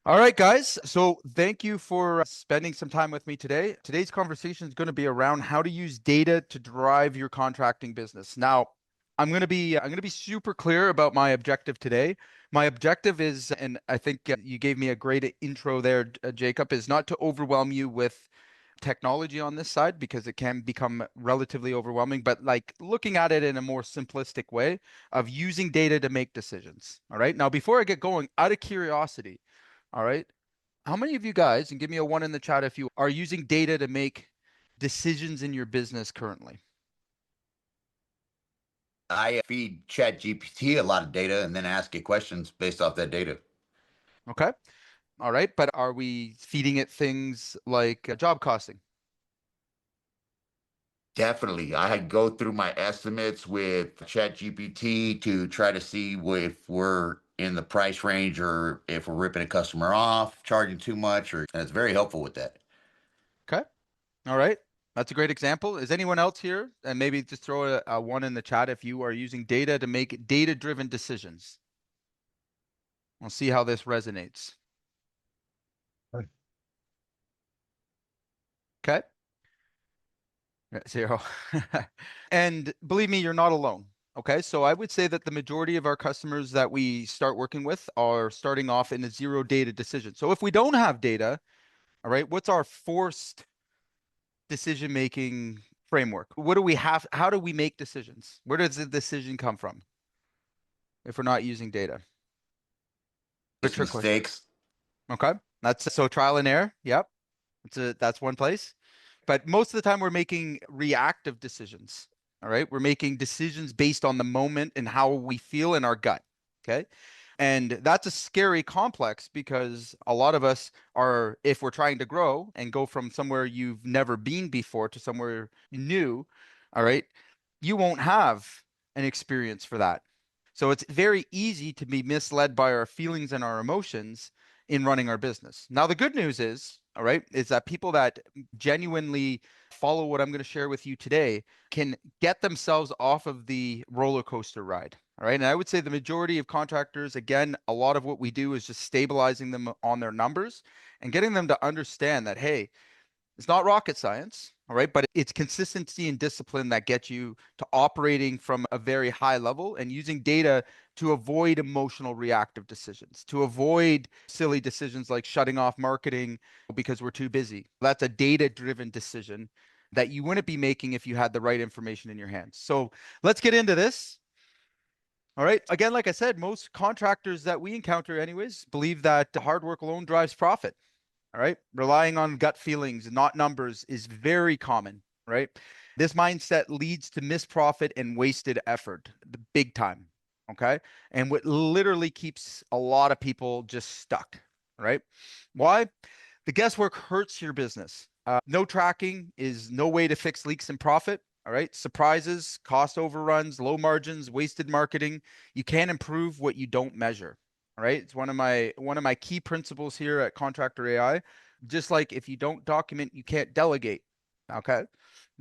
All right, guys. So thank you for spending some time with me today. Today's conversation is going to be around how to use data to drive your contracting business. Now, I'm going to be super clear about my objective today. My objective is, and I think you gave me a great intro there, Jacob, is not to overwhelm you with technology on this side because it can become relatively overwhelming, but like looking at it in a more simplistic way of using data to make decisions. All right. Now, before I get going, out of curiosity, all right. How many of you guys, and give me a one in the chat if you are using data to make decisions in your business currently? I feed Chat GPT a lot of data and then ask it questions based off that data. Okay. All right. But are we feeding it things like job costing? Definitely. I go through my estimates with Chat GPT to try to see if we're in the price range or if we're ripping a customer off, charging too much, and it's very helpful with that. Okay. All right. That's a great example. Is anyone else here? And maybe just throw a one in the chat if you are using data to make data-driven decisions. We'll see how this resonates. Okay. Zero. And believe me, you're not alone. Okay. So I would say that the majority of our customers that we start working with are starting off in a zero data decision. So if we don't have data, all right, what's our forced decision making framework? What do we have? How do we make decisions? Where does the decision come from if we're not using data? A It's trick question. mistakes. Okay. That's so trial and error. Yep. That's one place. But most of the time we're making reactive decisions. All right. We're making decisions based on the moment and how we feel in our gut. Okay. And that's a scary complex because a lot of us are, if we're trying to grow and go from somewhere you've never been before to somewhere new, all right, you won't have an experience for that. So it's very easy to be misled by our feelings and our emotions in running our business. Now, the good news is, all right, is that people that genuinely follow what I'm going to share with you today can get themselves off of the roller coaster ride. All right. And I would say the majority of contractors, again, a lot of what we do is just stabilizing them on their numbers and getting them to understand that, hey, it's not rocket science, all right, but it's consistency and discipline that get you to operating from a very high level and using data to avoid emotional reactive decisions, to avoid silly decisions like shutting off marketing because we're too busy. That's a data-driven decision that you wouldn't be making if you had the right information in your hands. So let's get into this. All right. Again, like I said, most contractors that we encounter, anyways, believe that hard work alone drives profit. All right. Relying on gut feelings, not numbers, is very common, right? This mindset leads to missed profit and wasted effort, the big time. Okay. And what literally keeps a lot of people just stuck, right? Why? The guesswork hurts your business. No tracking is no way to fix leaks in profit. All right. Surprises, cost overruns, low margins, wasted marketing. You can't improve what you don't measure. All right. It's one of my key principles here at Contractor AI. Just like if you don't document, you can't delegate. Okay.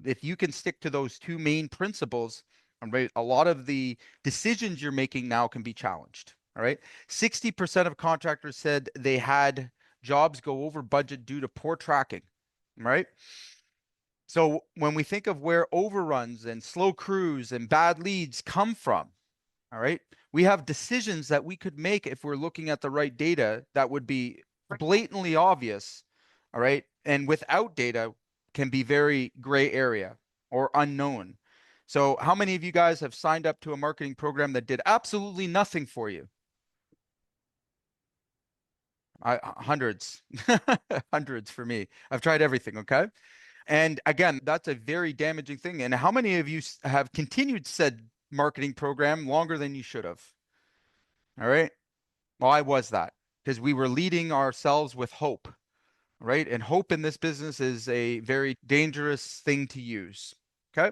If you can stick to those two main principles, all right, a lot of the decisions you're making now can be challenged. All right. 60% of contractors said they had jobs go over budget due to poor tracking. Right. So when we think of where overruns and slow crews and bad leads come from, all right, we have decisions that we could make if we're looking at the right data that would be blatantly obvious, all right, and without data can be very gray area or unknown. So how many of you guys have signed up to a marketing program that did absolutely nothing for you? Hundreds, hundreds for me. I've tried everything. Okay. And again, that's a very damaging thing. And how many of you have continued said marketing program longer than you should have? All right. Well, I was that because we were leading ourselves with hope, right? And hope in this business is a very dangerous thing to use. Okay.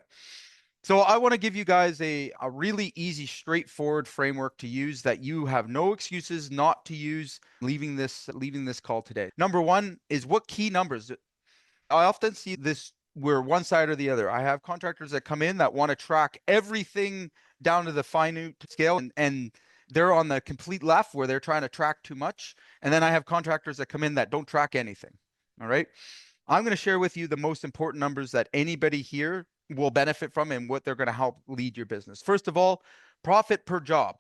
So I want to give you guys a really easy, straightforward framework to use that you have no excuses not to use leaving this call today. Number one is what key numbers. I often see this where one side or the other. I have contractors that come in that want to track everything down to the finite scale and they're on the complete left where they're trying to track too much. And then I have contractors that come in that don't track anything. All right. I'm going to share with you the most important numbers that anybody here will benefit from and what they're going to help lead your business. First of all, profit per job.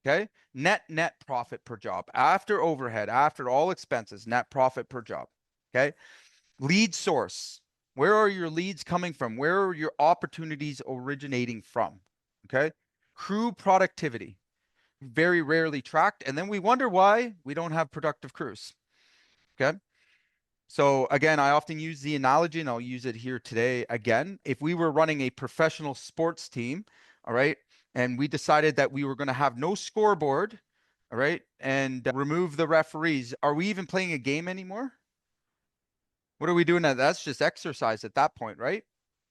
Okay. Net profit per job after overhead, after all expenses, net profit per job. Okay. Lead source. Where are your leads coming from? Where are your opportunities originating from? Okay. Crew productivity, very rarely tracked. And then we wonder why we don't have productive crews. Okay. So again, I often use the analogy and I'll use it here today again. If we were running a professional sports team, all right, and we decided that we were going to have no scoreboard, all right, and remove the referees, are we even playing a game anymore? What are we doing? That's just exercise at that point, right?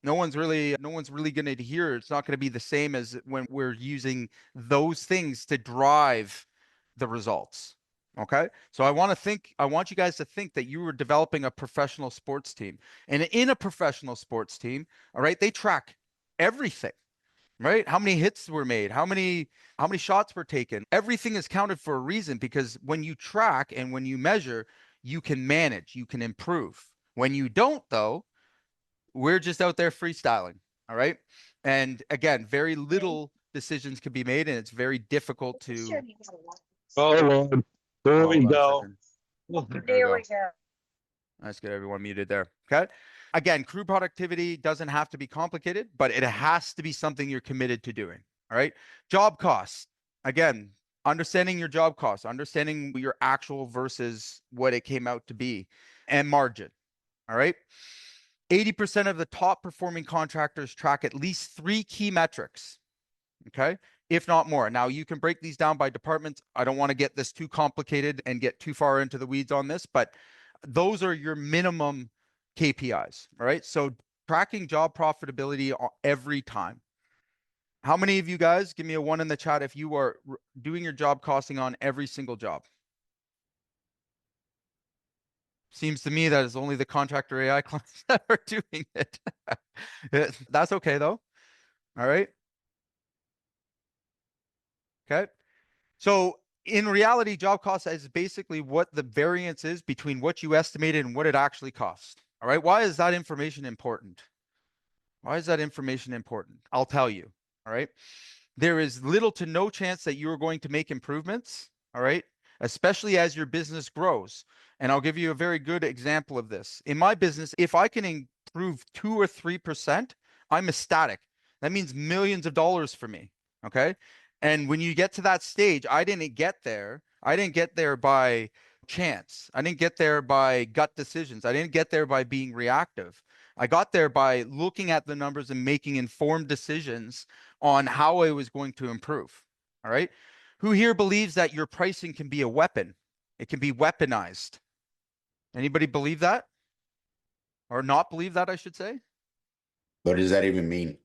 No one's really going to hear. It's not going to be the same as when we're using those things to drive the results. Okay. So I want you guys to think that you were developing a professional sports team. And in a professional sports team, all right, they track everything, right? How many hits were made, how many shots were taken. Everything is counted for a reason, because when you track and when you measure, you can manage, you can improve. When you don't, though, we're just out there freestyling. All right. And again, very little decisions can be made, and it's very difficult to. Oh, Lord. There we Hold on a go. second. There we go. Let's get everyone muted there. Okay. Again, crew productivity doesn't have to be complicated, but it has to be something you're committed to doing. All right. Job costs. Again, understanding your job costs, understanding your actual versus what it came out to be, and margin. All right. 80% of the top performing contractors track at least 3 key metrics. Okay. If not more. Now, you can break these down by departments. I don't want to get this too complicated and get too far into the weeds on this, but those are your minimum KPIs. All right. So tracking job profitability every time. How many of you guys, give me a 1 in the chat if you are doing your job costing on every single job? Seems to me that it's only the contractor AI clients that are doing it. That's okay though. All right. Okay. So in reality, job cost is basically what the variance is between what you estimated and what it actually costs. All right. Why is that information important? Why is that information important? I'll tell you. All right. There is little to no chance that you are going to make improvements. All right. Especially as your business grows. And I'll give you a very good example of this. In my business, if I can improve 2 or 3%, I'm ecstatic. That means millions of dollars for me. Okay. And when you get to that stage, I didn't get there. I didn't get there by chance. I didn't get there by gut decisions. I didn't get there by being reactive. I got there by looking at the numbers and making informed decisions on how I was going to improve. All right. Who here believes that your pricing can be a weapon? It can be weaponized. Anybody believe that? Or not believe that, I should say? What does that even mean?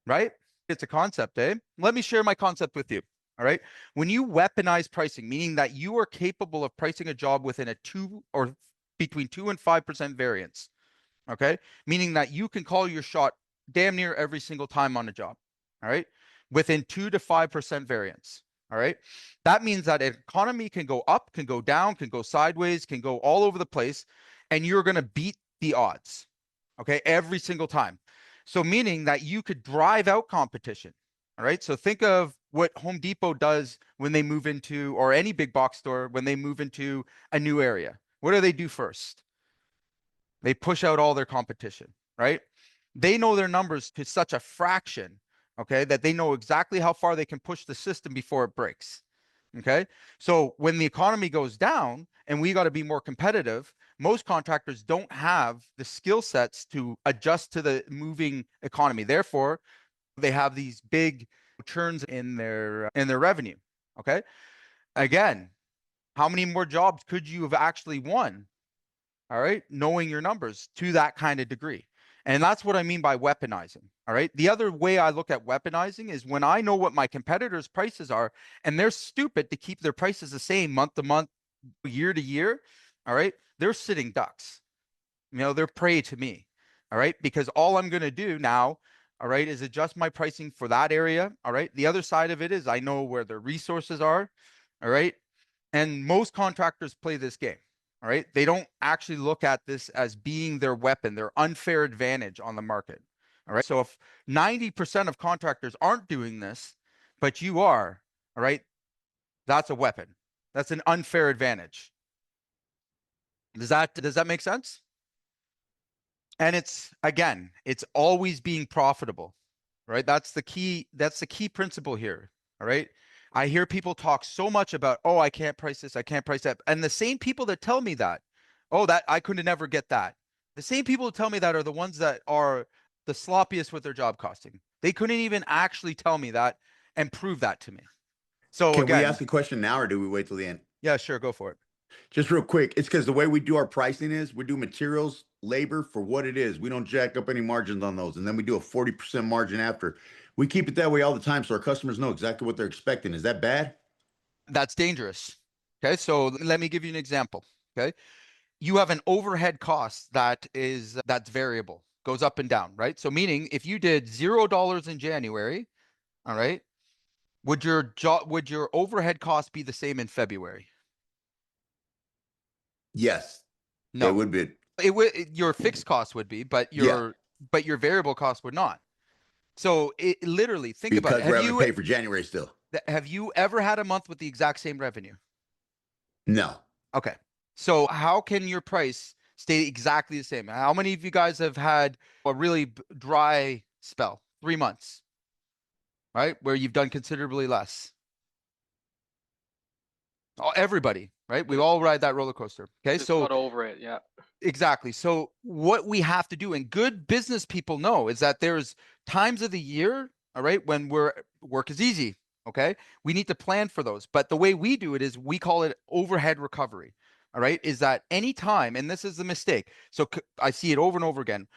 Right? It's a concept, eh? Let me share my concept with you. All right. When you weaponize pricing, meaning that you are capable of pricing a job within a 2 or between 2 and 5% variance. Okay. Meaning that you can call your shot damn near every single time on a job. All right. Within 2 to 5% variance. All right. That means that an economy can go up, can go down, can go sideways, can go all over the place, and you're going to beat the odds. Okay. Every single time. So meaning that you could drive out competition. All right. So think of what Home Depot does when they move into, or any big box store, when they move into a new area. What do they do first? They push out all their competition, right? They know their numbers to such a fraction, okay, that they know exactly how far they can push the system before it breaks. Okay. So when the economy goes down and we got to be more competitive, most contractors don't have the skill sets to adjust to the moving economy. Therefore, they have these big churns in their revenue. Okay. Again, how many more jobs could you have actually won? All right. Knowing your numbers to that kind of degree. And that's what I mean by weaponizing. All right. The other way I look at weaponizing is when I know what my competitors' prices are and they're stupid to keep their prices the same month to month, year to year. All right. They're sitting ducks. They're prey to me. All right. Because all I'm going to do now, all right, is adjust my pricing for that area. All right. The other side of it is I know where the resources are. All right. And most contractors play this game. All right. They don't actually look at this as being their weapon, their unfair advantage on the market. All right. So if 90% of contractors aren't doing this, but you are, all right, that's a weapon. That's an unfair advantage. Does that make sense? And it's again, it's always being profitable, right? That's the key principle here. All right. I hear people talk so much about, oh, I can't price this, I can't price that. And the same people that tell me that, oh, that I could never get that. The same people who tell me that are the ones that are the sloppiest with their job costing. They couldn't even actually tell me that and prove that to me. So Can we again, ask a question now or do we wait till the end? yeah, sure, go for it. Just real quick, it's because the way we do our pricing is we do materials, labor for what it is. We don't jack up any margins on those. And then we do a 40% margin after. We keep it that way all the time so our customers know exactly what they're expecting. Is that bad? That's dangerous. Okay, so let me give you an example. Okay, you have an overhead cost that's variable, goes up and down, right? So meaning if you did $0 in January, all right, would your overhead cost be the same in February? Yes. It No. would be. It would your fixed cost would be, but Yeah. your variable cost would not. So it literally think about Because it. we're having to pay for January still. Have you ever had a month with the exact same revenue? No. Okay. So how can your price stay exactly the same? How many of you guys have had a really dry spell? 3 months, right? Where you've done considerably less. Everybody, right? We all ride that roller coaster. Okay. Just So got over it. Yeah. exactly. So what we have to do, and good business people know, is that there's times of the year, all right, when work is easy. Okay. We need to plan for those. But the way we do it is we call it overhead recovery. All right. Is that any time, and this is the mistake. So I see it over and over again.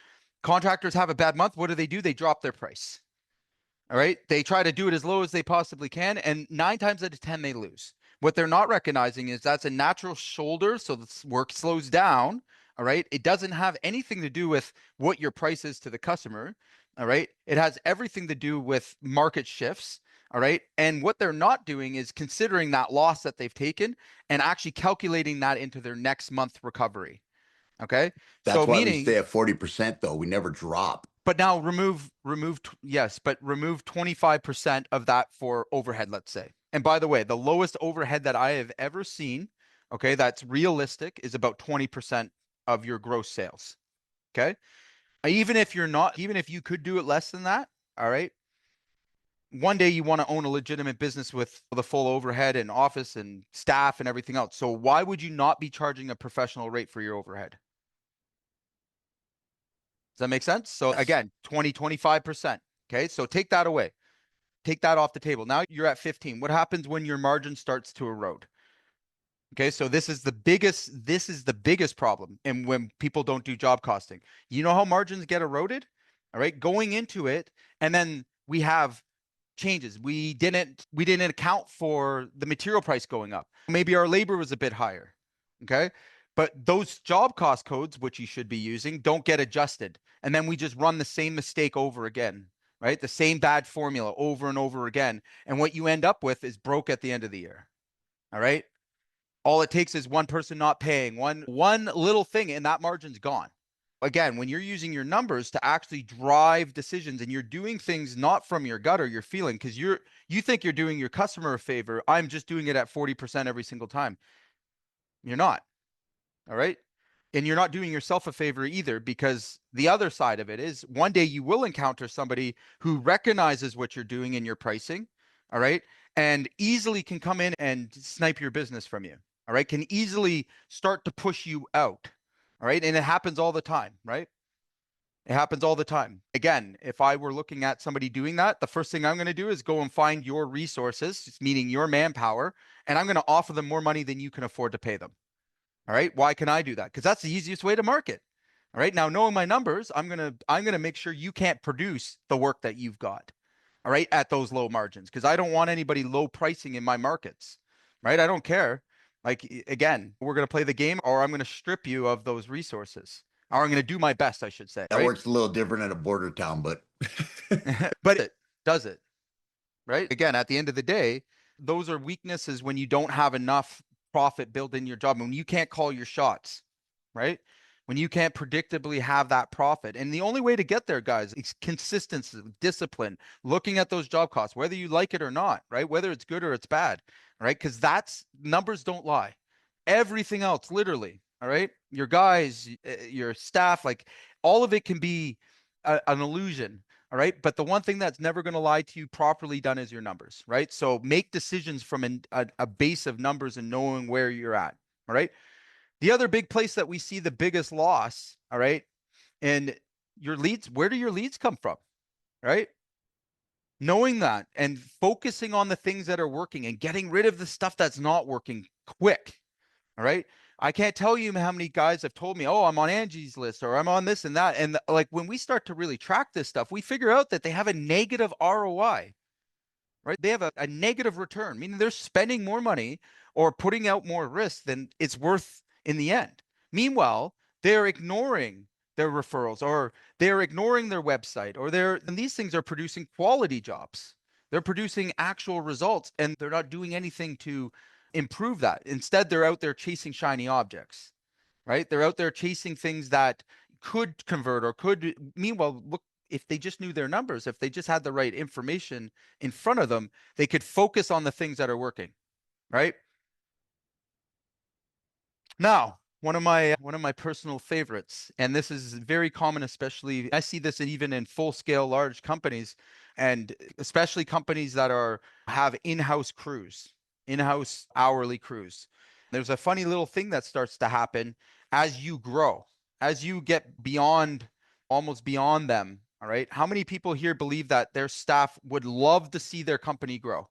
Contractors have a bad month. What do? They drop their price. All right. They try to do it as low as they possibly can. And 9 times out of 10, they lose. What they're not recognizing is that's a natural shoulder. So the work slows down. All right. It doesn't have anything to do with what your price is to the customer. All right. It has everything to do with market shifts. All right. And what they're not doing is considering that loss that they've taken and actually calculating that into their next month recovery. Okay. That's So why we meaning, stay at 40% though. We never drop. but now yes, but remove 25% of that for overhead, let's say. And by the way, the lowest overhead that I have ever seen, okay, that's realistic is about 20% of your gross sales. Okay. Even if you could do it less than that, all right. One day you want to own a legitimate business with the full overhead and office and staff and everything else. So why would you not be charging a professional rate for your overhead? Does that make sense? So Yes. again, 25%. Okay. So take that away. Take that off the table. Now you're at 15. What happens when your margin starts to erode? Okay. So this is the biggest problem. And when people don't do job costing, you know how margins get eroded? All right. Going into it. And then we have changes. We didn't account for the material price going up. Maybe our labor was a bit higher. Okay. But those job cost codes, which you should be using, don't get adjusted. And then we just run the same mistake over again, right? The same bad formula over and over again. And what you end up with is broke at the end of the year. All right. All it takes is one person not paying, one little thing, and that margin's gone. Again, when you're using your numbers to actually drive decisions and you're doing things not from your gut or your feeling, because you think you're doing your customer a favor. I'm just doing it at 40% every single time. You're not. All right. And you're not doing yourself a favor either, because the other side of it is one day you will encounter somebody who recognizes what you're doing in your pricing. All right. And easily can come in and snipe your business from you. All right. Can easily start to push you out. All right. And it happens all the time, right? It happens all the time. Again, if I were looking at somebody doing that, the first thing I'm going to do is go and find your resources, meaning your manpower, and I'm going to offer them more money than you can afford to pay them. All right. Why can I do that? Because that's the easiest way to market. All right. Now, knowing my numbers, I'm gonna make sure you can't produce the work that you've got. All right, at those low margins, because I don't want anybody low pricing in my markets. Right. I don't care. Like again, we're gonna play the game, or I'm gonna strip you of those resources. Or I'm going to do my best, I should say. That right? works a little different in a border town, but But it does it, right? Again, at the end of the day, those are weaknesses when you don't have enough profit built in your job, when you can't call your shots, right? When you can't predictably have that profit. And the only way to get there, guys, is consistency, discipline, looking at those job costs, whether you like it or not, right? Whether it's good or it's bad, right? Because that's numbers don't lie. Everything else, literally, all right? Your guys, your staff, like all of it can be an illusion. All right. But the one thing that's never going to lie to you properly done is your numbers, right? So make decisions from a base of numbers and knowing where you're at. All right. The other big place that we see the biggest loss, all right, and your leads, where do your leads come from? Right. Knowing that and focusing on the things that are working and getting rid of the stuff that's not working quick. All right. I can't tell you how many guys have told me, oh, I'm on Angie's list or I'm on this and that. And like when we start to really track this stuff, we figure out that they have a negative ROI, right? They have a negative return, meaning they're spending more money or putting out more risk than it's worth in the end. Meanwhile, they're ignoring their referrals or they're ignoring their website or and these things are producing quality jobs. They're producing actual results and they're not doing anything to improve that. Instead, they're out there chasing shiny objects, right? They're out there chasing things that could convert or could, meanwhile, look, if they just knew their numbers, if they just had the right information in front of them, they could focus on the things that are working, right? Now, one of my personal favorites, and this is very common, especially I see this even in full scale large companies, and especially companies that have in-house crews, in-house hourly crews. There's a funny little thing that starts to happen as you grow, as you get beyond, almost beyond them. All right. How many people here believe that their staff would love to see their company grow?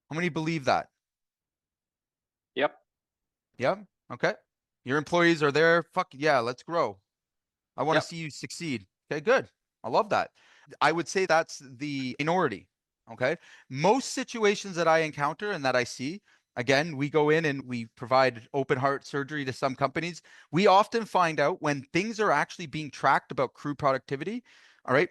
How many believe that? Yep. Yep. Okay. Your employees are there. Fuck yeah, let's grow. I want to Yep. see you succeed. Okay, good. I love that. I would say that's the minority. Okay. Most situations that I encounter and that I see, again, we go in and we provide open heart surgery to some companies. We often find out when things are actually being tracked about crew productivity, all right,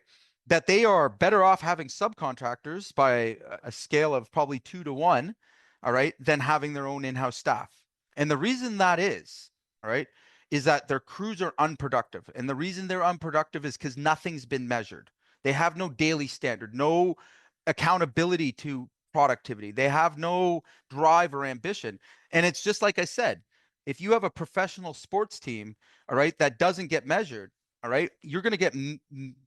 that they are better off having subcontractors by a scale of probably 2 to 1, all right, than having their own in-house staff. And the reason that is, all right, is that their crews are unproductive. And the reason they're unproductive is because nothing's been measured. They have no daily standard, no accountability to productivity. They have no drive or ambition. And it's just like I said, if you have a professional sports team, all right, that doesn't get measured, all right, you're going to get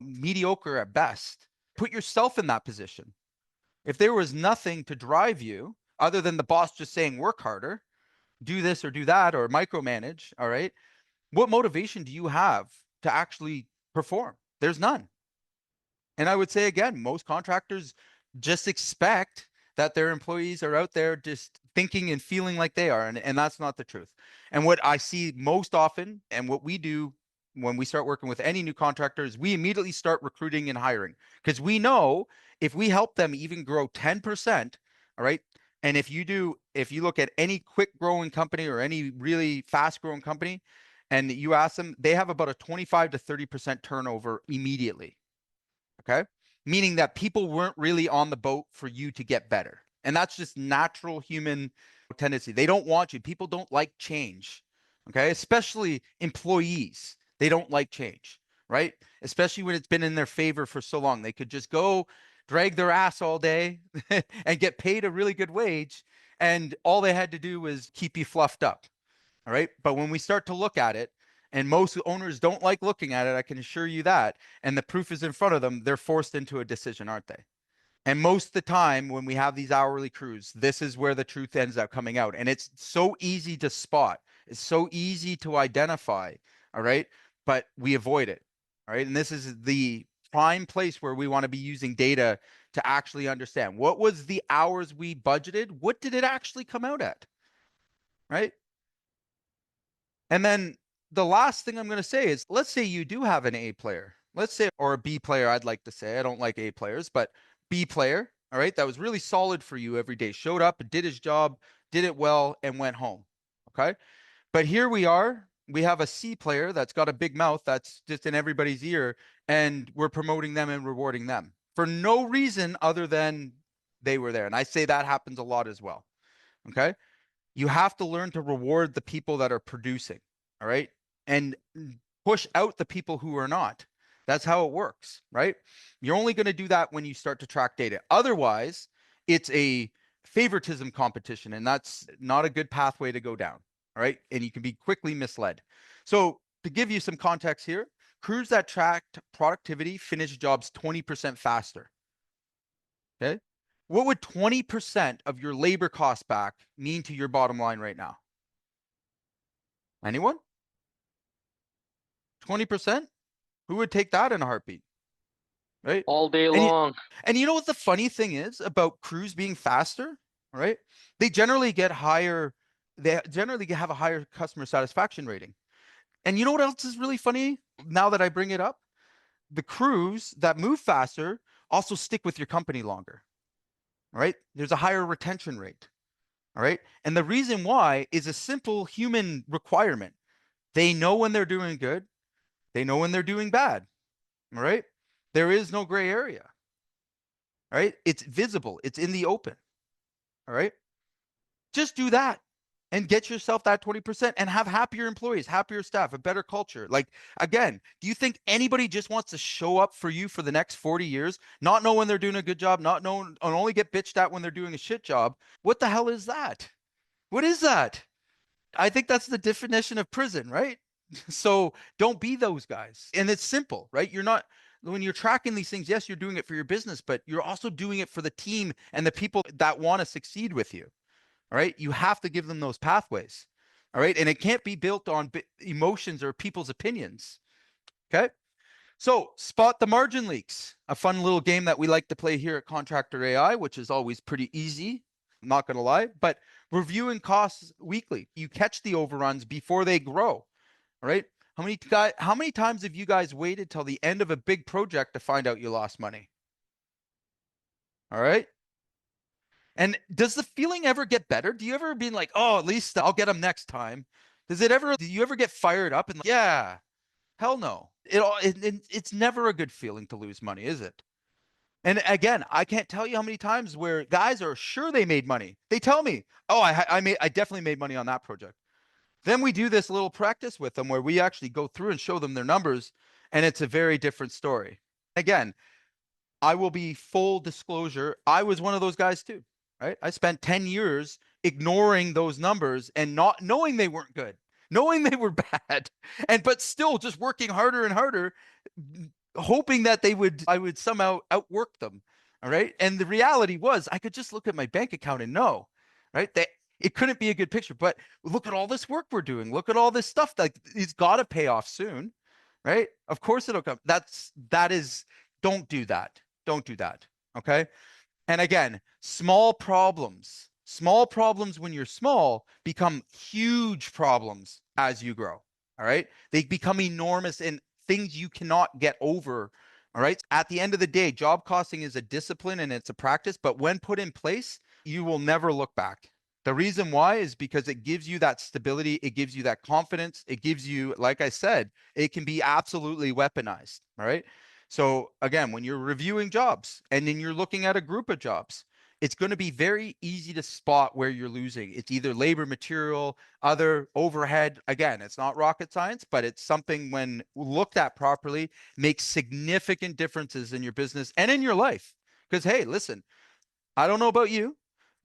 mediocre at best. Put yourself in that position. If there was nothing to drive you other than the boss just saying work harder, do this or do that or micromanage, all right, what motivation do you have to actually perform? There's none. And I would say again, most contractors just expect that their employees are out there just thinking and feeling like they are. And that's not the truth. And what I see most often and what we do when we start working with any new contractor is we immediately start recruiting and hiring because we know if we help them even grow 10%, all right. And if you look at any quick growing company or any really fast growing company and you ask them, they have about a 25 to 30% turnover immediately. Okay. Meaning that people weren't really on the boat for you to get better. And that's just natural human tendency. They don't want you. People don't like change. Okay. Especially employees. They don't like change, right? Especially when it's been in their favor for so long. They could just go drag their ass all day and get paid a really good wage. And all they had to do was keep you fluffed up. All right. But when we start to look at it, and most owners don't like looking at it, I can assure you that. And the proof is in front of them. They're forced into a decision, aren't they? And most of the time when we have these hourly crews, this is where the truth ends up coming out. And it's so easy to spot. It's so easy to identify. All right. But we avoid it. All right. And this is the prime place where we want to be using data to actually understand what was the hours we budgeted? What did it actually come out at? Right. And then the last thing I'm going to say is, let's say you do have an A player, let's say, or a B player, I'd like to say. I don't like A players, but B player, all right, that was really solid for you every day, showed up, did his job, did it well, and went home. Okay. But here we are, we have a C player that's got a big mouth that's just in everybody's ear, and we're promoting them and rewarding them for no reason other than they were there. And I say that happens a lot as well. Okay. You have to learn to reward the people that are producing. All right. And push out the people who are not. That's how it works, right? You're only going to do that when you start to track data. Otherwise, it's a favoritism competition, and that's not a good pathway to go down. All right. And you can be quickly misled. So, to give you some context here, crews that tracked productivity finished jobs 20% faster. Okay. What would 20% of your labor cost back mean to your bottom line right now? Anyone? 20%? Who would take that in a heartbeat? Right? All day And long. and you know what the funny thing is about crews being faster, right? They generally have a higher customer satisfaction rating. And you know what else is really funny now that I bring it up? The crews that move faster also stick with your company longer. All right? There's a higher retention rate. All right? And the reason why is a simple human requirement. They know when they're doing good, they know when they're doing bad. All right? There is no gray area. All right? It's visible, it's in the open. All right? Just do that and get yourself that 20% and have happier employees, happier staff, a better culture. Like, again, do you think anybody just wants to show up for you for the next 40 years, not know when they're doing a good job, not know, and only get bitched at when they're doing a shit job? What the hell is that? What is that? I think that's the definition of prison, right? So don't be those guys. And it's simple, right? You're not, when you're tracking these things, yes, you're doing it for your business, but you're also doing it for the team and the people that want to succeed with you. All right. You have to give them those pathways. All right. And it can't be built on emotions or people's opinions. Okay. So spot the margin leaks, a fun little game that we like to play here at Contractor AI, which is always pretty easy. I'm not going to lie, but reviewing costs weekly. You catch the overruns before they grow. All right. How many times have you guys waited till the end of a big project to find out you lost money? All right. And does the feeling ever get better? Do you ever be like, oh, at least I'll get them next time? Do you ever get fired up and like, yeah, hell no. It's never a good feeling to lose money, is it? And again, I can't tell you how many times where guys are sure they made money. They tell me, oh, I definitely made money on that project. Then we do this little practice with them where we actually go through and show them their numbers, and it's a very different story. Again, I will be full disclosure. I was one of those guys too, right? I spent 10 years ignoring those numbers and not knowing they weren't good, knowing they were bad, but still just working harder and harder, hoping that I would somehow outwork them. All right. And the reality was I could just look at my bank account and know, right? That it couldn't be a good picture, but look at all this work we're doing. Look at all this stuff that it's got to pay off soon, right? Of course it'll come. Don't do that. Don't do that. Okay. And again, small problems when you're small become huge problems as you grow. All right. They become enormous and things you cannot get over. All right. At the end of the day, job costing is a discipline and it's a practice, but when put in place, you will never look back. The reason why is because it gives you that stability. It gives you that confidence. It gives you, like I said, it can be absolutely weaponized. All right. So again, when you're reviewing jobs and then you're looking at a group of jobs, it's going to be very easy to spot where you're losing. It's either labor, material, other overhead. Again, it's not rocket science, but it's something when looked at properly makes significant differences in your business and in your life. Because, hey, listen, I don't know about you,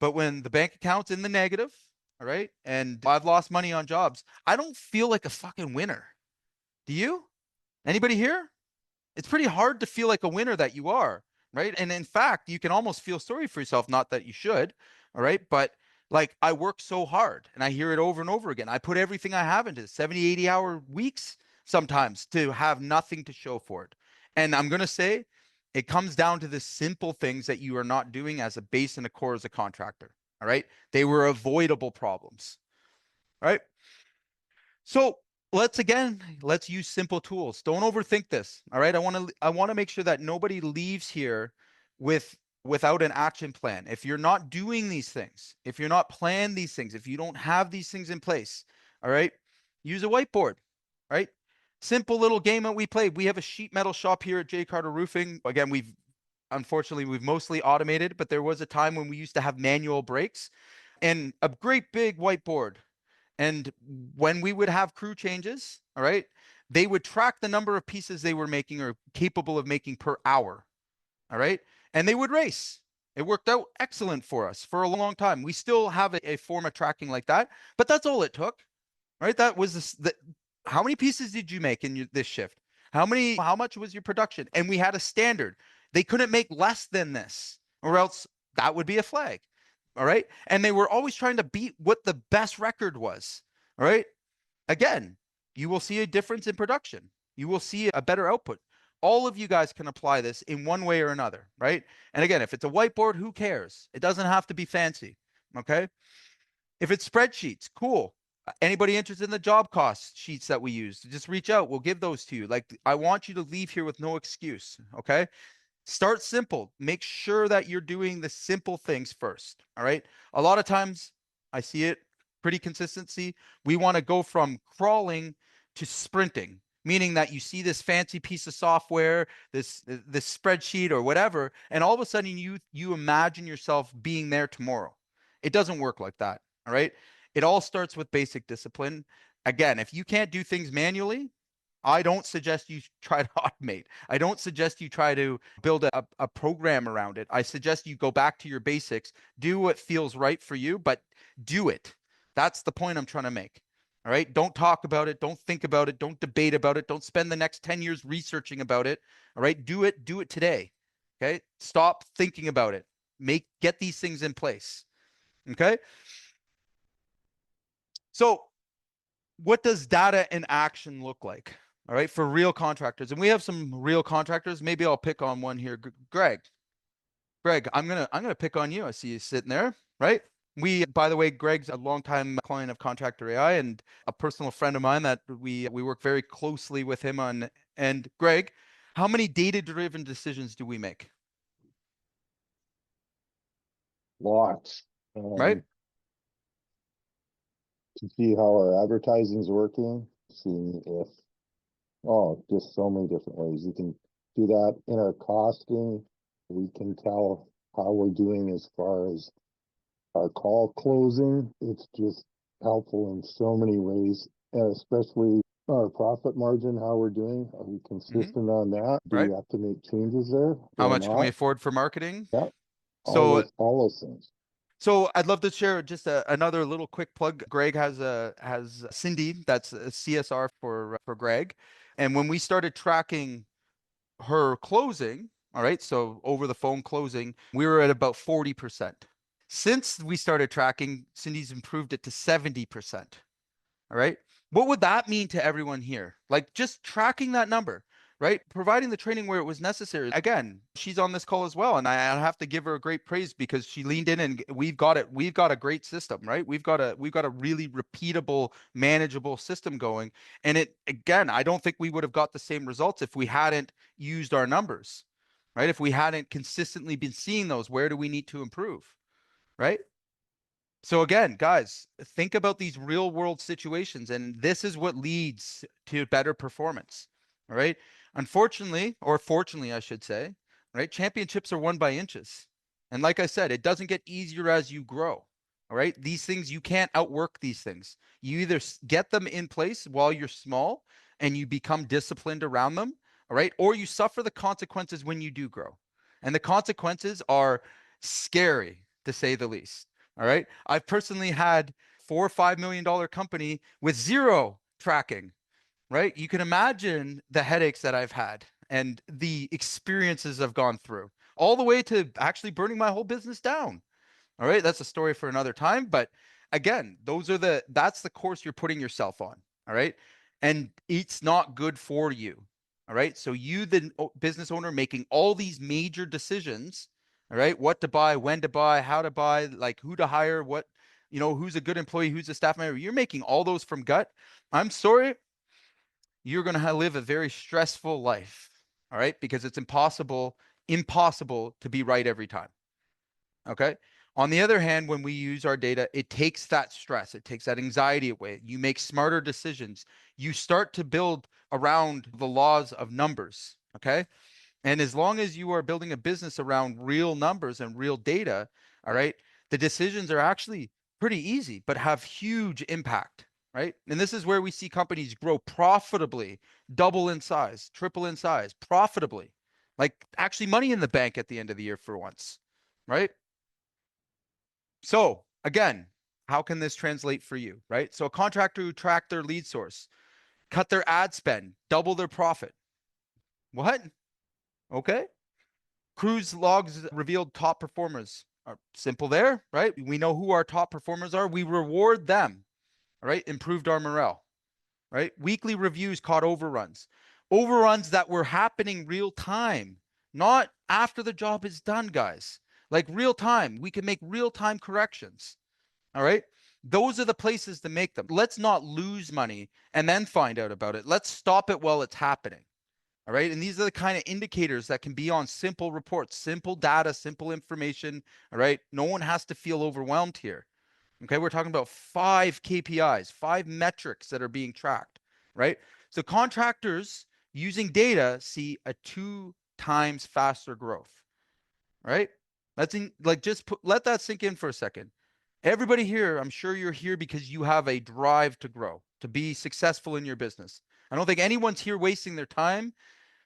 but when the bank account's in the negative, all right, and I've lost money on jobs, I don't feel like a fucking winner. Do you? Anybody here? It's pretty hard to feel like a winner that you are, right? And in fact, you can almost feel sorry for yourself, not that you should, all right? But like I work so hard and I hear it over and over again. I put everything I have into 70, 80-hour weeks sometimes to have nothing to show for it. And I'm going to say it comes down to the simple things that you are not doing as a base and a core as a contractor, all right? They were avoidable problems, all right? So let's use simple tools. Don't overthink this. All right. I want to make sure that nobody leaves here without an action plan. If you're not doing these things, if you're not planning these things, if you don't have these things in place, all right, use a whiteboard, right? Simple little game that we played. We have a sheet metal shop here at J. Carter Roofing. Again, unfortunately, we've mostly automated, but there was a time when we used to have manual breaks and a great big whiteboard. And when we would have crew changes, all right, they would track the number of pieces they were making or capable of making per hour. All right. And they would race. It worked out excellent for us for a long time. We still have a form of tracking like that, but that's all it took. Right. That was how many pieces did you make in this shift? How much was your production? And we had a standard. They couldn't make less than this, or else that would be a flag. All right. And they were always trying to beat what the best record was. All right. Again, you will see a difference in production. You will see a better output. All of you guys can apply this in one way or another, right? And again, if it's a whiteboard, who cares? It doesn't have to be fancy. Okay. If it's spreadsheets, cool. Anybody interested in the job cost sheets that we use, just reach out. We'll give those to you. Like, I want you to leave here with no excuse. Okay. Start simple. Make sure that you're doing the simple things first. All right. A lot of times I see it pretty consistency. We want to go from crawling to sprinting, meaning that you see this fancy piece of software, this spreadsheet or whatever, and all of a sudden you imagine yourself being there tomorrow. It doesn't work like that. All right. It all starts with basic discipline. Again, if you can't do things manually, I don't suggest you try to automate. I don't suggest you try to build a program around it. I suggest you go back to your basics, do what feels right for you, but do it. That's the point I'm trying to make. All right. Don't talk about it. Don't think about it. Don't debate about it. Don't spend the next 10 years researching about it. All right. Do it today. Okay. Stop thinking about it. Get these things in place. Okay. So what does data in action look like? All right, for real contractors. And we have some real contractors. Maybe I'll pick on one here. Greg, I'm gonna pick on you. I see you sitting there, right? By the way, Greg's a longtime client of Contractor AI and a personal friend of mine that we work very closely with him on. And Greg, how many data-driven decisions do we make? Lots. Right? To see how our advertising's working, seeing if, just so many different ways. You can do that in our costing. We can tell how we're doing as far as our call closing. It's just helpful in so many ways, and especially our profit margin, how we're doing. Are we consistent on that? Do Right. we have to make changes there? How or much can we not? afford for marketing? Yeah. So All those things. So I'd love to share just another little quick plug. Greg has Cindy, that's a CSR for Greg, and when we started tracking her closing, all right, so over the phone closing, we were at about 40%. Since we started tracking, Cindy's improved it to 70%. All right. What would that mean to everyone here? Like just tracking that number, right? Providing the training where it was necessary. Again, she's on this call as well. And I have to give her a great praise because she leaned in and we've got it. We've got a great system, right? We've got a really repeatable, manageable system going. And again, I don't think we would have got the same results if we hadn't used our numbers, right? If we hadn't consistently been seeing those, where do we need to improve, right? So again, guys, think about these real world situations, and this is what leads to better performance. All right. Unfortunately, or fortunately, I should say, right? Championships are won by inches. And like I said, it doesn't get easier as you grow. All right. These things, you can't outwork these things. You either get them in place while you're small and you become disciplined around them. All right. Or you suffer the consequences when you do grow. And the consequences are scary, to say the least. All right. I've personally had $4 or $5 million company with zero tracking, right? You can imagine the headaches that I've had and the experiences I've gone through, all the way to actually burning my whole business down. All right. That's a story for another time. But again, that's the course you're putting yourself on. All right. And it's not good for you. All right. So you, the business owner, making all these major decisions, all right, what to buy, when to buy, how to buy, like who to hire, who's a good employee, who's a staff member. You're making all those from gut. I'm sorry, you're going to live a very stressful life. All right. Because it's impossible to be right every time. Okay. On the other hand, when we use our data, it takes that stress, it takes that anxiety away. You make smarter decisions. You start to build around the laws of numbers. Okay. And as long as you are building a business around real numbers and real data, all right, the decisions are actually pretty easy, but have huge impact, right? And this is where we see companies grow profitably, double in size, triple in size, profitably, like actually money in the bank at the end of the year for once, right? So again, how can this translate for you, right? So a contractor who tracked their lead source, cut their ad spend, double their profit. What? Okay. Cruise logs revealed top performers. Simple there, right? We know who our top performers are. We reward them, right? Improved our morale, right? Weekly reviews caught overruns. Overruns that were happening real time, not after the job is done, guys. Like real time. We can make real time corrections. All right. Those are the places to make them. Let's not lose money and then find out about it. Let's stop it while it's happening. All right. And these are the kind of indicators that can be on simple reports, simple data, simple information. All right. No one has to feel overwhelmed here. Okay. We're talking about 5 KPIs, 5 metrics that are being tracked. Right. So contractors using data see a 2 times faster growth. Right. Let that sink in for a second. Everybody here, I'm sure you're here because you have a drive to grow, to be successful in your business. I don't think anyone's here wasting their time.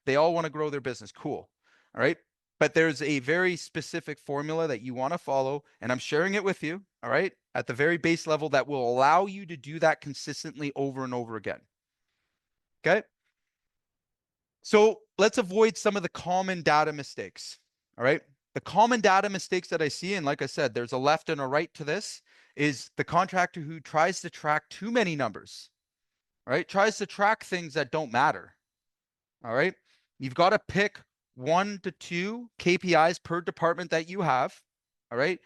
They all want to grow their business. Cool. All right. But there's a very specific formula that you want to follow, and I'm sharing it with you. All right. At the very base level that will allow you to do that consistently over and over again. Okay. So let's avoid some of the common data mistakes. All right. The common data mistakes that I see, and like I said, there's a left and a right to this, is the contractor who tries to track too many numbers. All right. Tries to track things that don't matter. All right. You've got to pick 1 to 2 KPIs per department that you have. All right.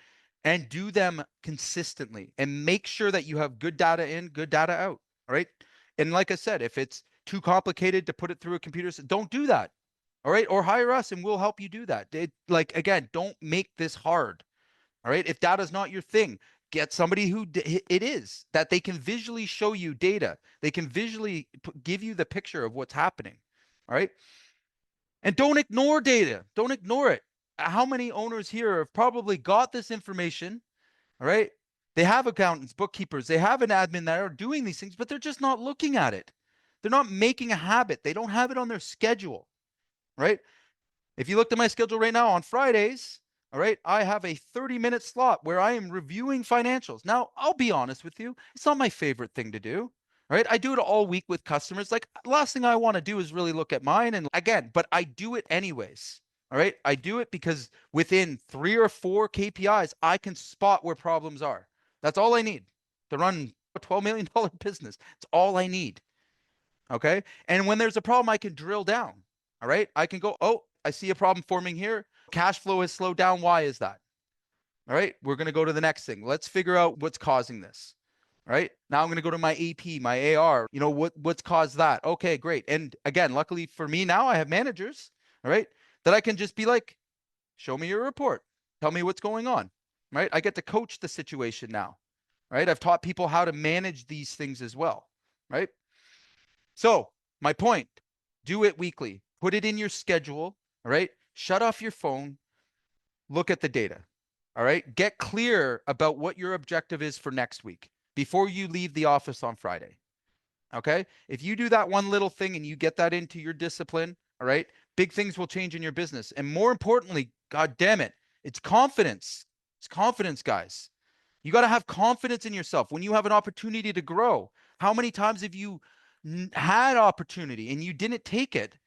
And do them consistently and make sure that you have good data in, good data out. All right. And like I said, if it's too complicated to put it through a computer, don't do that. All right. Or hire us and we'll help you do that. Again, don't make this hard. All right. If data is not your thing, get somebody who it is, that they can visually show you data. They can visually give you the picture of what's happening. All right. And don't ignore data. Don't ignore it. How many owners here have probably got this information? All right. They have accountants, bookkeepers, they have an admin that are doing these things, but they're just not looking at it. They're not making a habit. They don't have it on their schedule. Right. If you looked at my schedule right now on Fridays, all right, I have a 30-minute slot where I am reviewing financials. Now, I'll be honest with you, it's not my favorite thing to do. All right, I do it all week with customers. Like, last thing I want to do is really look at mine. And again, but I do it anyways. All right, I do it because within 3 or 4 KPIs, I can spot where problems are. That's all I need to run a $12 million business. It's all I need. Okay. And when there's a problem, I can drill down. All right. I can go, oh, I see a problem forming here. Cash flow has slowed down. Why is that? All right. We're going to go to the next thing. Let's figure out what's causing this. All right. Now I'm going to go to my AP, my AR. You know, what's caused that? Okay, great. And again, luckily for me now, I have managers, all right, that I can just be like, show me your report. Tell me what's going on. Right. I get to coach the situation now. Right. I've taught people how to manage these things as well. Right. So my point, do it weekly, put it in your schedule. All right. Shut off your phone. Look at the data. All right. Get clear about what your objective is for next week before you leave the office on Friday. Okay. If you do that one little thing and you get that into your discipline, all right, big things will change in your business. And more importantly, God damn it, it's confidence. It's confidence, guys. You got to have confidence in yourself when you have an opportunity to grow. How many times have you had opportunity and you didn't take it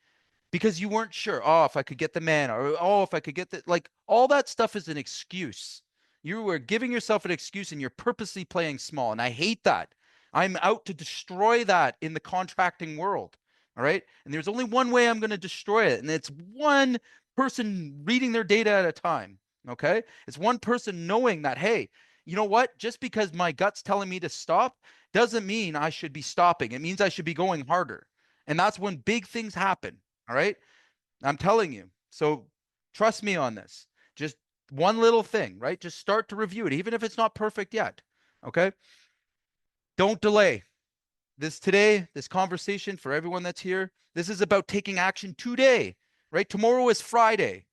because you weren't sure? Oh, if I could get the man, or oh, if I could get the, like, all that stuff is an excuse. You were giving yourself an excuse and you're purposely playing small. And I hate that. I'm out to destroy that in the contracting world. All right. And there's only one way I'm going to destroy it. And it's one person reading their data at a time. Okay. It's one person knowing that, hey, you know what? Just because my gut's telling me to stop doesn't mean I should be stopping. It means I should be going harder. And that's when big things happen. All right. I'm telling you. So trust me on this. Just One little thing, right? Just start to review it, even if it's not perfect yet. Okay. Don't delay. This conversation for everyone that's here, this is about taking action today, right? Tomorrow is Friday.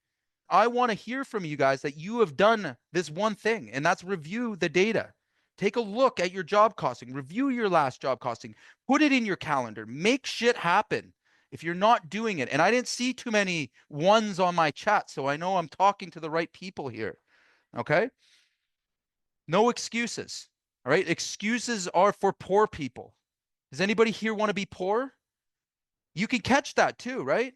I want to hear from you guys that you have done this one thing, and that's review the data. Take a look at your job costing, review your last job costing, put it in your calendar, make shit happen. If you're not doing it, and I didn't see too many ones on my chat, so I know I'm talking to the right people here. Okay. No excuses. All right. Excuses are for poor people. Does anybody here want to be poor? You can catch that too, right?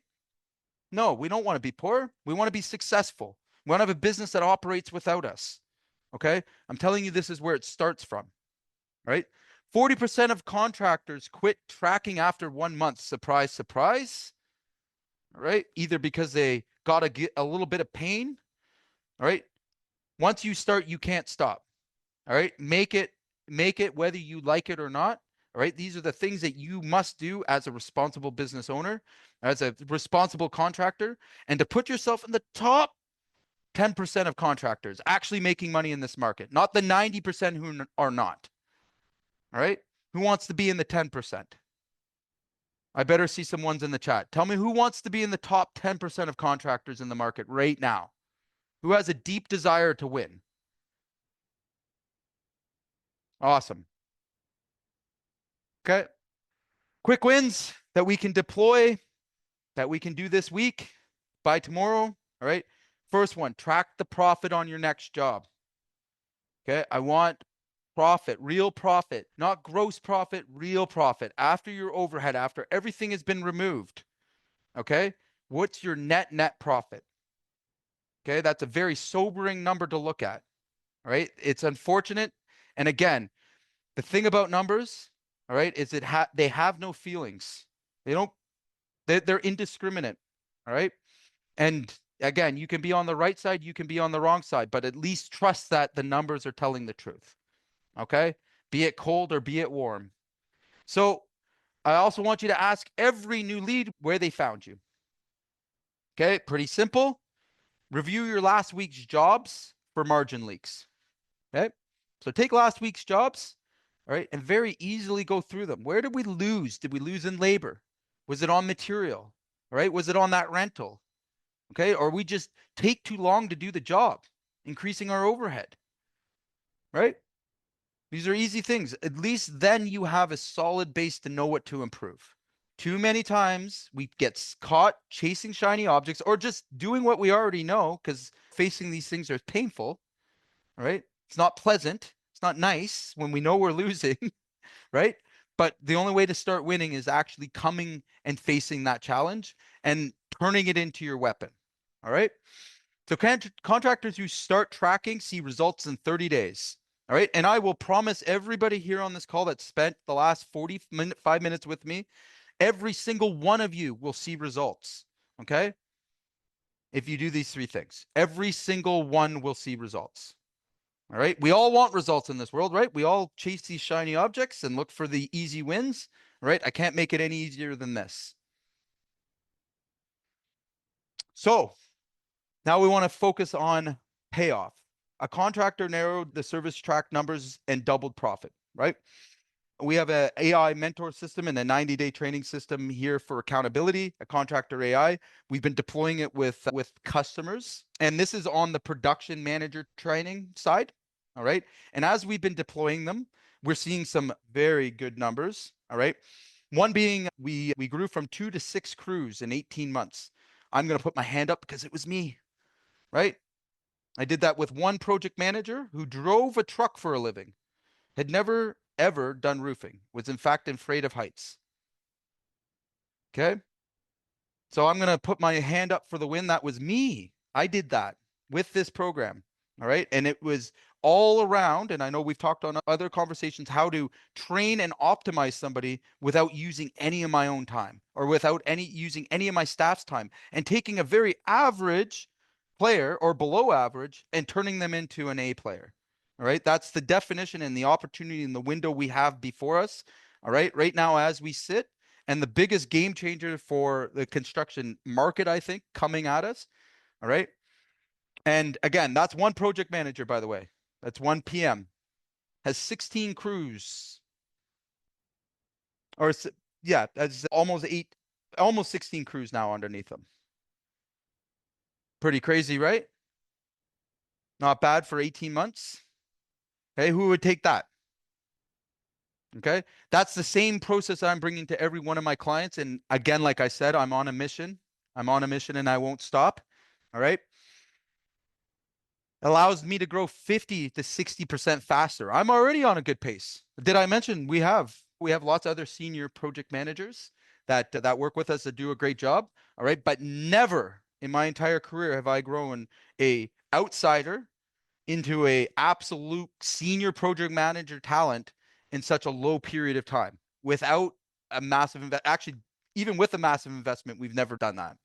No, we don't want to be poor. We want to be successful. We want to have a business that operates without us. Okay. I'm telling you, this is where it starts from, right? 40% of contractors quit tracking after 1 month. Surprise, surprise. All right. Either because they got a little bit of pain. All right. Once you start, you can't stop. All right. Make it whether you like it or not. All right. These are the things that you must do as a responsible business owner, as a responsible contractor, and to put yourself in the top 10% of contractors actually making money in this market, not the 90% who are not. All right. Who wants to be in the 10%? I better see some ones in the chat. Tell me who wants to be in the top 10% of contractors in the market right now? Who has a deep desire to win? Awesome. Okay. Quick wins that we can deploy, that we can do this week, by tomorrow. All right. First one, track the profit on your next job. Okay. I want profit, real profit, not gross profit, real profit after your overhead, after everything has been removed. Okay. What's your net profit? Okay. That's a very sobering number to look at. All right. It's unfortunate. And again, the thing about numbers, all right, is they have no feelings. They're indiscriminate. All right. And again, you can be on the right side, you can be on the wrong side, but at least trust that the numbers are telling the truth. Okay. Be it cold or be it warm. So I also want you to ask every new lead where they found you. Okay. Pretty simple. Review your last week's jobs for margin leaks. Okay. So take last week's jobs, all right, and very easily go through them. Where did we lose? Did we lose in labor? Was it on material? All right. Was it on that rental? Okay. Or we just take too long to do the job, increasing our overhead, right? These are easy things. At least then you have a solid base to know what to improve. Too many times we get caught chasing shiny objects or just doing what we already know, because facing these things are painful, right? It's not pleasant. It's not nice when we know we're losing, right? But the only way to start winning is actually coming and facing that challenge and turning it into your weapon. All right. So contractors who start tracking see results in 30 days. All right. And I will promise everybody here on this call that spent the last 5 minutes with me, every single one of you will see results. Okay. If you do these 3 things, every single one will see results. All right. We all want results in this world, right? We all chase these shiny objects and look for the easy wins, right? I can't make it any easier than this. So now we want to focus on payoff. A contractor narrowed the service track numbers and doubled profit, right? We have an AI mentor system and a 90-day training system here for accountability, a contractor AI. We've been deploying it with customers, and this is on the production manager training side. All right. And as we've been deploying them, we're seeing some very good numbers. All right. One being we grew from 2 to 6 crews in 18 months. I'm going to put my hand up because it was me, right? I did that with one project manager who drove a truck for a living, had never ever done roofing, was in fact afraid of heights. Okay. So I'm going to put my hand up for the win. That was me. I did that with this program. All right. And it was all around. And I know we've talked on other conversations how to train and optimize somebody without using any of my own time or without using any of my staff's time, and taking a very average player or below average and turning them into an A player. All right. That's the definition and the opportunity in the window we have before us. All right. Right now, as we sit, and the biggest game changer for the construction market, I think, coming at us. All right. And again, that's one project manager, by the way. That's one PM. Has 16 crews. Or yeah, that's almost 16 crews now underneath them. Pretty crazy, right? Not bad for 18 months. Okay, who would take that? Okay, that's the same process I'm bringing to every one of my clients. And again, like I said, I'm on a mission. I'm on a mission and I won't stop. All right. Allows me to grow 50 to 60% faster. I'm already on a good pace. Did I mention we have lots of other senior project managers that work with us that do a great job. All right. But never in my entire career have I grown a outsider into a absolute senior project manager talent in such a low period of time without a massive actually, even with a massive investment, we've never done that.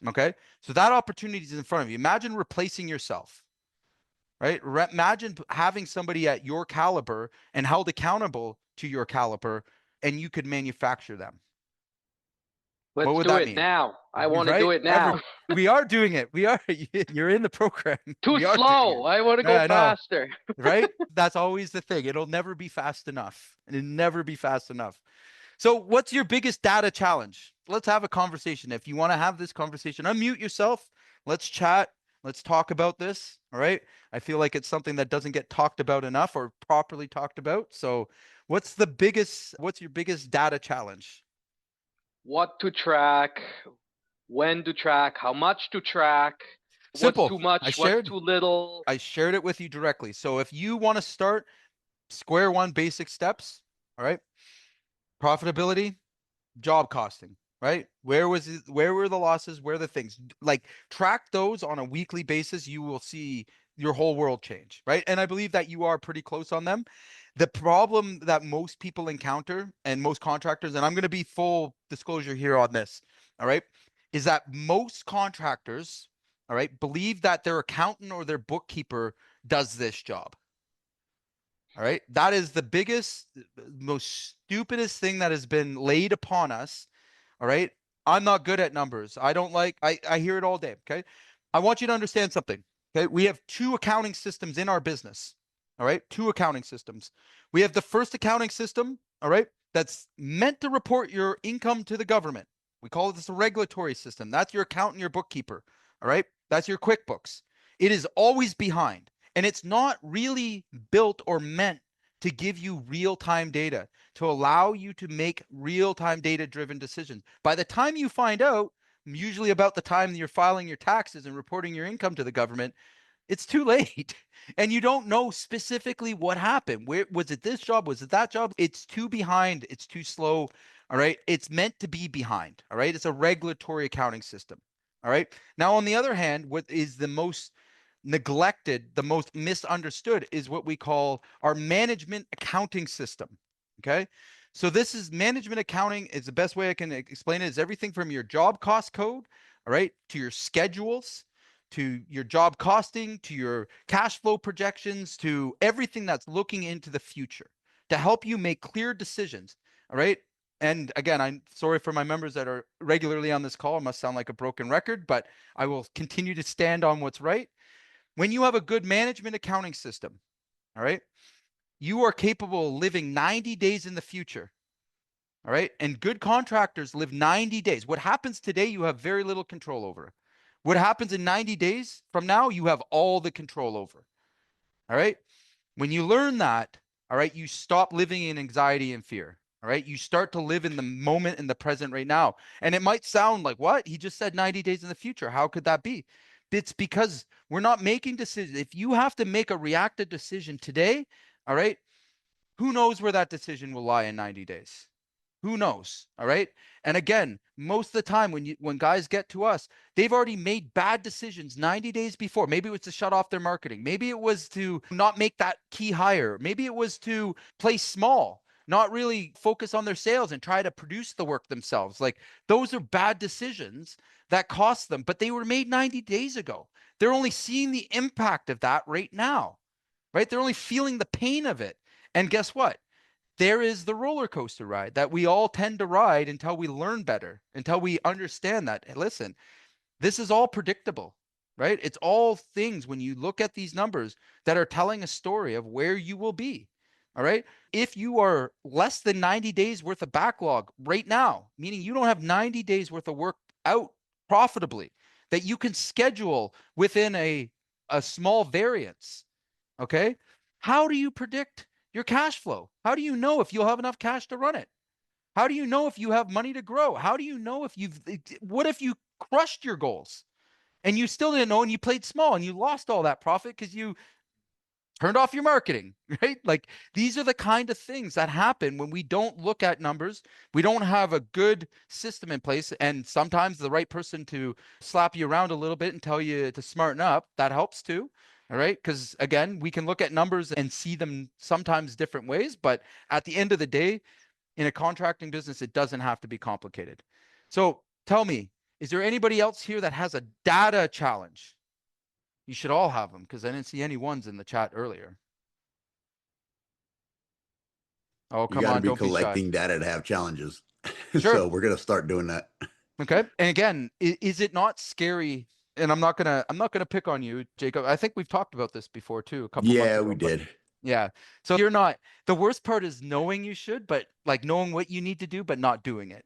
Okay. So that opportunity is in front of you. Imagine replacing yourself, right? Imagine having somebody at your caliber and held accountable to your caliber, and you could manufacture them. What Let's would do that it mean? now. I want to Right? do it now. We are doing it. We are. You're in the program. Too We are doing slow. it. I want to Yeah, go I know. faster. Right? That's always the thing. It'll never be fast enough. It'll never be fast enough. So what's your biggest data challenge? Let's have a conversation. If you want to have this conversation, unmute yourself. Let's chat. Let's talk about this. All right. I feel like it's something that doesn't get talked about enough or properly talked about. So what's your biggest data challenge? What to track, when to track, how much to track, Simple. what's too much, what's too little. I shared it with you directly. So if you want to start square one basic steps, all right, profitability, job costing, right? Where were the losses? Where are the things? Like track those on a weekly basis. You will see your whole world change, right? And I believe that you are pretty close on them. The problem that most people encounter and most contractors, and I'm going to be full disclosure here on this, all right, is that most contractors, all right, believe that their accountant or their bookkeeper does this job. All right. That is the biggest, most stupidest thing that has been laid upon us. All right. I'm not good at numbers. I hear it all day. Okay. I want you to understand something. Okay. We have two accounting systems in our business. All right. Two accounting systems. We have the first accounting system. All right. That's meant to report your income to the government. We call this a regulatory system. That's your accountant, your bookkeeper. All right. That's your QuickBooks. It is always behind. And it's not really built or meant to give you real-time data, to allow you to make real-time data-driven decisions. By the time you find out, usually about the time that you're filing your taxes and reporting your income to the government, it's too late. And you don't know specifically what happened. Where was it this job? Was it that job? It's too behind. It's too slow. All right. It's meant to be behind. All right. It's a regulatory accounting system. All right. Now, on the other hand, what is the most neglected, the most misunderstood is what we call our management accounting system. Okay. So this is management accounting is the best way I can explain it is everything from your job cost code, all right, to your schedules, to your job costing, to your cash flow projections, to everything that's looking into the future to help you make clear decisions. All right. And again, I'm sorry for my members that are regularly on this call. It must sound like a broken record, but I will continue to stand on what's right. When you have a good management accounting system, all right, you are capable of living 90 days in the future. All right. And good contractors live 90 days. What happens today, you have very little control over. What happens in 90 days from now, you have all the control over. All right. When you learn that, all right, you stop living in anxiety and fear. All right. You start to live in the moment, in the present right now. And it might sound like, what? He just said 90 days in the future. How could that be? It's because we're not making decisions. If you have to make a reactive decision today, all right, who knows where that decision will lie in 90 days? Who knows? All right. And again, most of the time when guys get to us, they've already made bad decisions 90 days before. Maybe it was to shut off their marketing. Maybe it was to not make that key hire. Maybe it was to play small, not really focus on their sales and try to produce the work themselves. Like those are bad decisions that cost them, but they were made 90 days ago. They're only seeing the impact of that right now, right? They're only feeling the pain of it. And guess what? There is the roller coaster ride that we all tend to ride until we learn better, until we understand that, hey, listen, this is all predictable. right? It's all things when you look at these numbers that are telling a story of where you will be. All right. If you are less than 90 days worth of backlog right now, meaning you don't have 90 days worth of work out profitably that you can schedule within a small variance, okay? How do you predict your cash flow? How do you know if you'll have enough cash to run it? How do you know if you have money to grow? How do you know if what if you crushed your goals and you still didn't know and you played small and you lost all that profit because you turned off your marketing, right? Like these are the kind of things that happen when we don't look at numbers. We don't have a good system in place. And sometimes the right person to slap you around a little bit and tell you to smarten up, that helps too. All right. Because again, we can look at numbers and see them sometimes different ways. But at the end of the day, in a contracting business, it doesn't have to be complicated. So tell me, is there anybody else here that has a data challenge? You should all have them because I didn't see any ones in the chat earlier. Oh, You come got to on, be don't be shy. collecting data to have challenges. Sure. So we're going to start doing that. Okay. And again, is it not scary? And I'm not gonna pick on you, Jacob. I think we've talked about this before too, a couple months Yeah, ago. we did. Yeah. So you're not, the worst part is knowing you should, but like knowing what you need to do, but not doing it.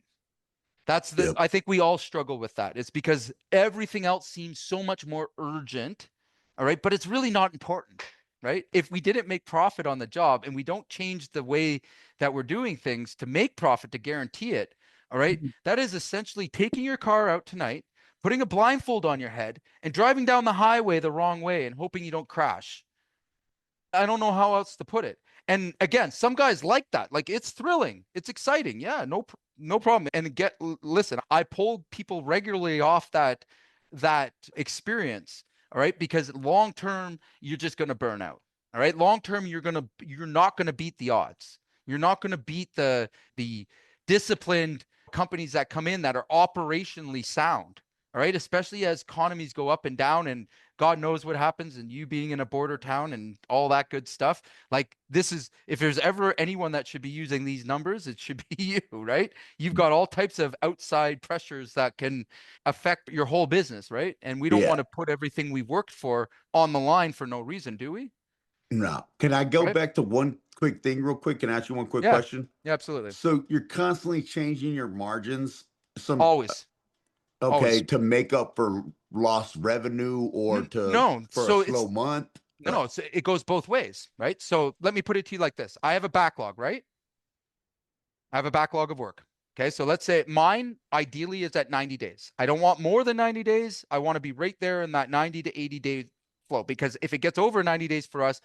That's Yep. I think we all struggle with that. It's because everything else seems so much more urgent. All right. But it's really not important, right? If we didn't make profit on the job and we don't change the way that we're doing things to make profit, to guarantee it, all right, that is essentially taking your car out tonight, putting a blindfold on your head and driving down the highway the wrong way and hoping you don't crash. I don't know how else to put it. And again, some guys like that. Like it's thrilling. It's exciting. Yeah, no problem. And listen, I pull people regularly off that experience. All right, because long term you're just going to burn out. All right, long term you're not going to beat the odds. You're not going to beat the disciplined companies that come in that are operationally sound. All right, especially as economies go up and down and God knows what happens, and you being in a border town and all that good stuff. Like this is, if there's ever anyone that should be using these numbers, it should be you, right? You've got all types of outside pressures that can affect your whole business, right? And we don't want to put everything we've worked for on the line for no reason, do we? No. Can I go Right. back to one quick thing real quick? Can I ask you one quick Yeah. question? Yeah, absolutely. So you're constantly changing your margins. Always. Okay, Always. to make up for lost revenue or No. for So a slow month. No, it goes both ways, right? So let me put it to you like this. I have a backlog, right? I have a backlog of work. Okay. So let's say mine ideally is at 90 days. I don't want more than 90 days. I want to be right there in that 90 to 80 day flow, because if it gets over 90 days for us,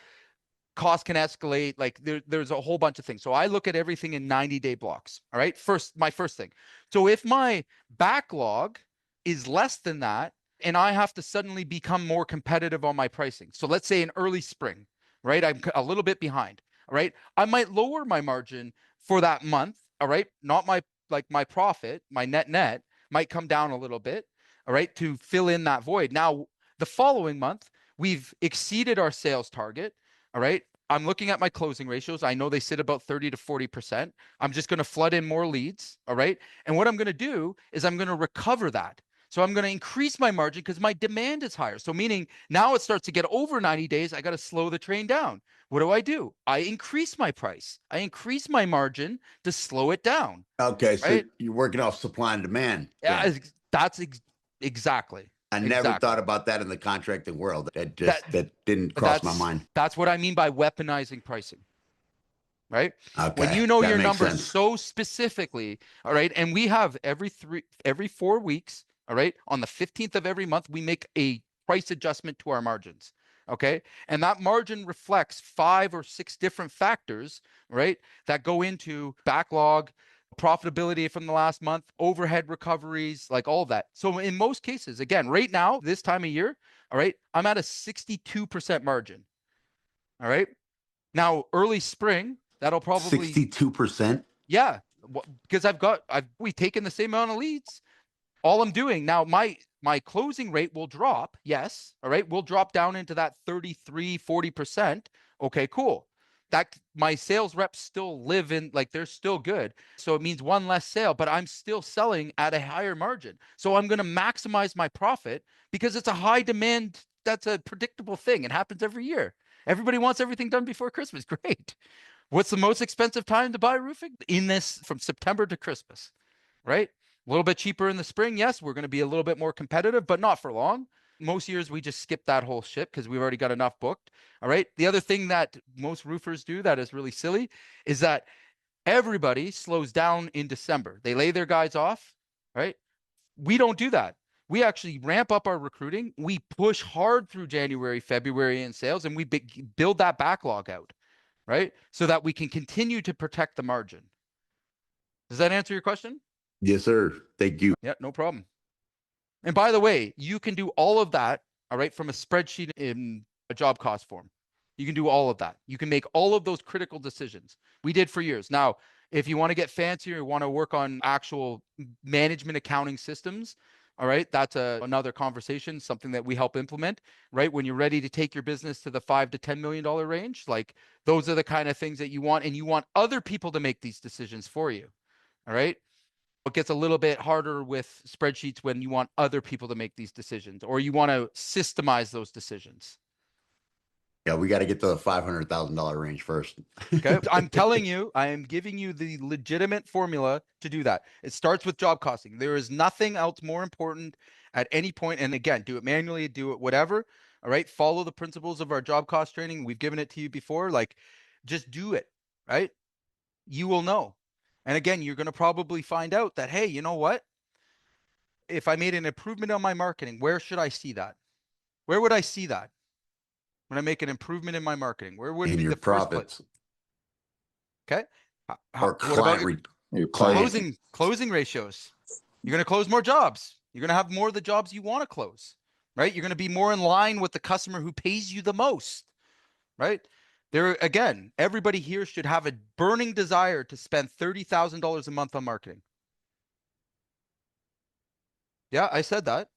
cost can escalate. Like there's a whole bunch of things. So I look at everything in 90-day blocks. All right. My first thing. So if my backlog is less than that, and I have to suddenly become more competitive on my pricing. So let's say in early spring, right? I'm a little bit behind. All right. I might lower my margin for that month. All right. Not my profit, my net might come down a little bit. All right. To fill in that void. Now, the following month, we've exceeded our sales target. All right. I'm looking at my closing ratios. I know they sit about 30 to 40%. I'm just going to flood in more leads. All right. And what I'm going to do is I'm going to recover that. So I'm going to increase my margin because my demand is higher. So meaning now it starts to get over 90 days. I got to slow the train down. What do? I increase my price. I increase my margin to slow it down. Okay. So Right? you're working off supply and demand. Yeah, that's exactly. I never thought about that in the contracting world. That didn't cross my mind. That's what I mean by weaponizing pricing. Right? Okay. When you know that your makes numbers sense. so specifically, all right, and we have every 4 weeks, all right, on the 15th of every month, we make a price adjustment to our margins. Okay. And that margin reflects 5 or 6 different factors, right, that go into backlog, profitability from the last month, overhead recoveries, like all of that. So in most cases, again, right now, this time of year, all right, I'm at a 62% margin. All right. Now, early spring, that'll probably 62%. Yeah, because we've taken the same amount of leads. All I'm doing now, my closing rate will drop. Yes. All right. We'll drop down into that 33, 40%. Okay, cool. that my sales reps still live in, like, they're still good. So it means one less sale, but I'm still selling at a higher margin. So I'm going to maximize my profit because it's a high demand. That's a predictable thing. It happens every year. Everybody wants everything done before Christmas. Great. What's the most expensive time to buy roofing? In this, from September to Christmas, right? A little bit cheaper in the spring. Yes, we're going to be a little bit more competitive, but not for long. Most years we just skip that whole shit because we've already got enough booked. All right. The other thing that most roofers do that is really silly is that everybody slows down in December. They lay their guys off, right? We don't do that. We actually ramp up our recruiting. We push hard through January, February in sales, and we build that backlog out, right? So that we can continue to protect the margin. Does that answer your question? Yes, sir. Thank you. Yeah, no problem. And by the way, you can do all of that, all right, from a spreadsheet in a job cost form. You can do all of that. You can make all of those critical decisions. We did for years. Now, if you want to get fancier, you want to work on actual management accounting systems, all right, that's another conversation, something that we help implement, right? When you're ready to take your business to the $5 to $10 million range, like those are the kind of things that you want, and you want other people to make these decisions for you, all right? It gets a little bit harder with spreadsheets when you want other people to make these decisions or you want to systemize those decisions. Yeah, we got to get to the $500,000 range first. Okay. I'm telling you, I am giving you the legitimate formula to do that. It starts with job costing. There is nothing else more important at any point. And again, do it manually, do it whatever. All right. Follow the principles of our job cost training. We've given it to you before. Like, just do it. Right. You will know. And again, you're going to probably find out that, hey, you know what? If I made an improvement on my marketing, where should I see that? Where would I see that? When I make an improvement in my marketing, where would In be your the first profits. place? Okay. Or What about your Your client, closing ratios? You're going to close more jobs. You're going to have more of the jobs you want to close, right? You're going to be more in line with the customer who pays you the most, right? There again, everybody here should have a burning desire to spend $30,000 a month on marketing. Yeah, I said that.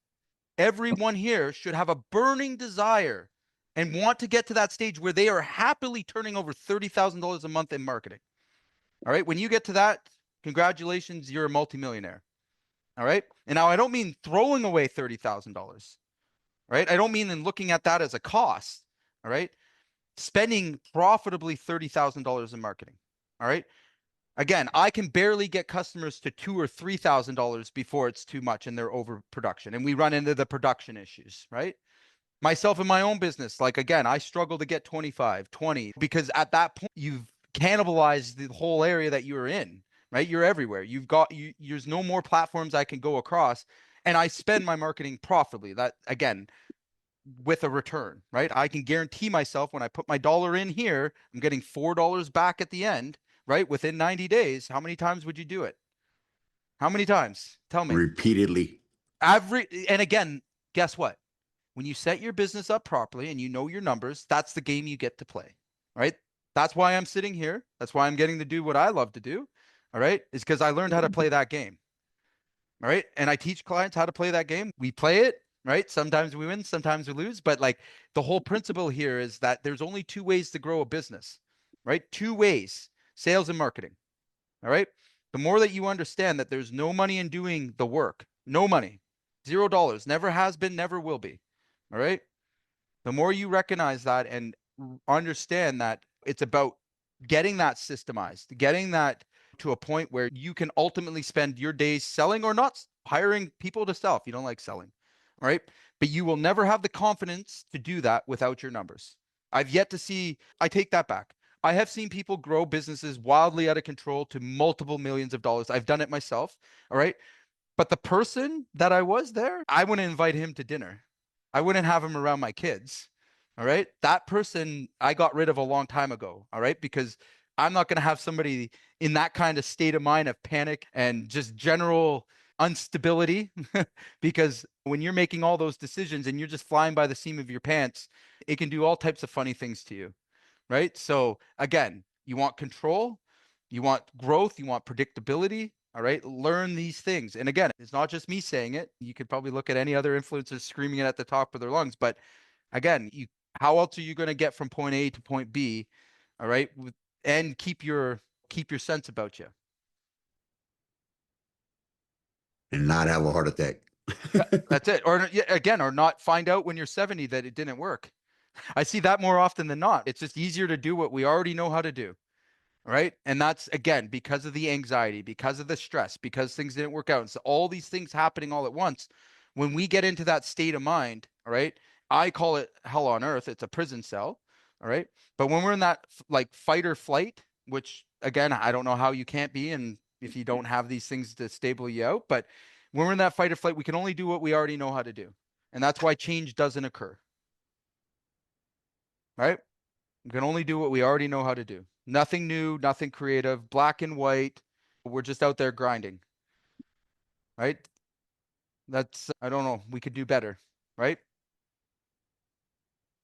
Everyone here should have a burning desire and want to get to that stage where they are happily turning over $30,000 a month in marketing. All right. When you get to that, congratulations, you're a multimillionaire. All right. And now I don't mean throwing away $30,000. Right. I don't mean in looking at that as a cost. All right. Spending profitably $30,000 in marketing. All right. Again, I can barely get customers to $2,000 or $3,000 before it's too much and they're overproduction. And we run into the production issues, right? Myself in my own business, like again, I struggle to get 25, 20, because at that point you've cannibalized the whole area that you're in, right? You're everywhere. There's no more platforms I can go across. And I spend my marketing profitably. That again, with a return, right? I can guarantee myself when I put my dollar in here, I'm getting $4 back at the end, right? Within 90 days. How many times would you do it? How many times? Tell me. Repeatedly. And again, guess what? When you set your business up properly and you know your numbers, that's the game you get to play, right? That's why I'm sitting here. That's why I'm getting to do what I love to do. All right. Is because I learned how to play that game. All right. And I teach clients how to play that game. We play it, right? Sometimes we win, sometimes we lose. But like the whole principle here is that there's only two ways to grow a business, right? Two ways: sales and marketing. All right. The more that you understand that there's no money in doing the work, no money, $0, never has been, never will be. All right. The more you recognize that and understand that it's about getting that systemized, getting that to a point where you can ultimately spend your days selling or not hiring people to sell if you don't like selling. All right. But you will never have the confidence to do that without your numbers. I've yet to see, I take that back. I have seen people grow businesses wildly out of control to multiple millions of dollars. I've done it myself. All right. But the person that I was there, I wouldn't invite him to dinner. I wouldn't have him around my kids. All right. That person I got rid of a long time ago. All right. Because I'm not going to have somebody in that kind of state of mind of panic and just general instability. Because when you're making all those decisions and you're just flying by the seam of your pants, it can do all types of funny things to you. Right. So again, you want control, you want growth, you want predictability. All right. Learn these things. And again, it's not just me saying it. You could probably look at any other influencers screaming it at the top of their lungs. But again, how else are you going to get from point A to point B, All right. And keep your sense about you. And not have a heart attack. That's it. Or again, or not find out when you're 70 that it didn't work. I see that more often than not. It's just easier to do what we already know how to do. Right. And that's, again, because of the anxiety, because of the stress, because things didn't work out. And so all these things happening all at once. When we get into that state of mind, all right, I call it hell on earth. It's a prison cell. All right. But when we're in that like fight or flight, which again, I don't know how you can't be, and if you don't have these things to stable you out, but when we're in that fight or flight, we can only do what we already know how to do. And that's why change doesn't occur. Right. We can only do what we already know how to do. Nothing new, nothing creative, black and white. We're just out there grinding. Right? That's, I don't know, we could do better. Right?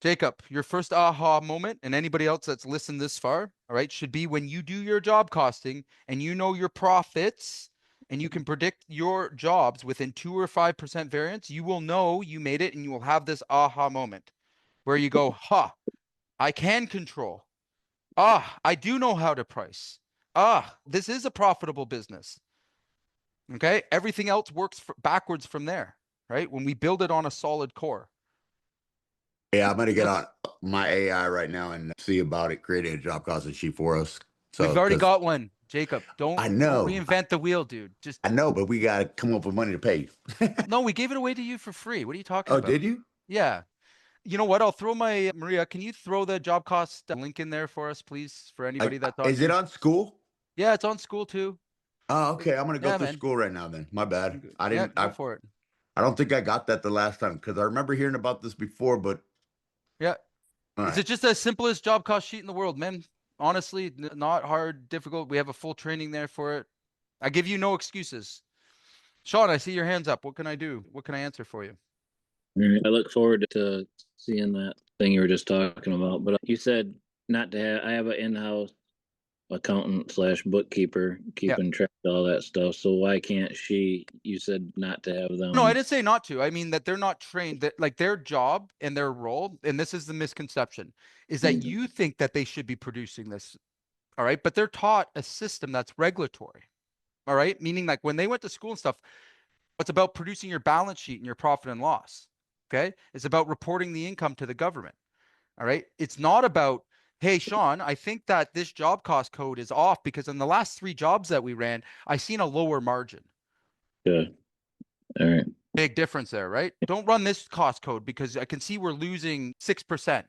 Jacob, your first aha moment, and anybody else that's listened this far, all right, should be when you do your job costing and you know your profits and you can predict your jobs within 2 or 5% variance, you will know you made it and you will have this aha moment where you go, I can control. I do know how to price. This is a profitable business. Okay. Everything else works backwards from there, right? When we build it on a solid core. Yeah, I'm gonna get on my AI right now and see about it, creating a job costing sheet for us. So We've already got one, Jacob. Don't know. reinvent the wheel, dude. Just I know, but we gotta come up with money to pay. no, we gave it away to you for free. What are you talking Oh, about? did you? Yeah. You know what? I'll throw Maria, can you throw the job cost link in there for us, please? For anybody that's on Is it here? on school? Yeah, it's on school too. Oh, okay. I'm gonna go Yeah, through man. school right now then. My bad. I Yeah, didn't go for it. I don't think I got that the last time because I remember hearing about this before, but Yeah. all Is right. it just the simplest job cost sheet in the world, man? Honestly, not hard, difficult. We have a full training there for it. I give you no excuses. Sean, I see your hands up. What can I do? What can I answer for you? All right, I look forward to seeing that thing you were just talking about. But you said not to have. I have an in-house accountant slash bookkeeper keeping track of all that stuff. So why can't she? You said not to have them. No, I didn't say not to. I mean that they're not trained, that like their job and their role, and this is the misconception, is that you think that they should be producing this. All right. But they're taught a system that's regulatory. All right. Meaning like when they went to school and stuff, it's about producing your balance sheet and your profit and loss. Okay. It's about reporting the income to the government. All right. It's not about, hey, Sean, I think that this job cost code is off because in the last 3 jobs that we ran, I seen a lower margin. Yeah. All right. Big difference there, right? Don't run this cost code because I can see we're losing 6%.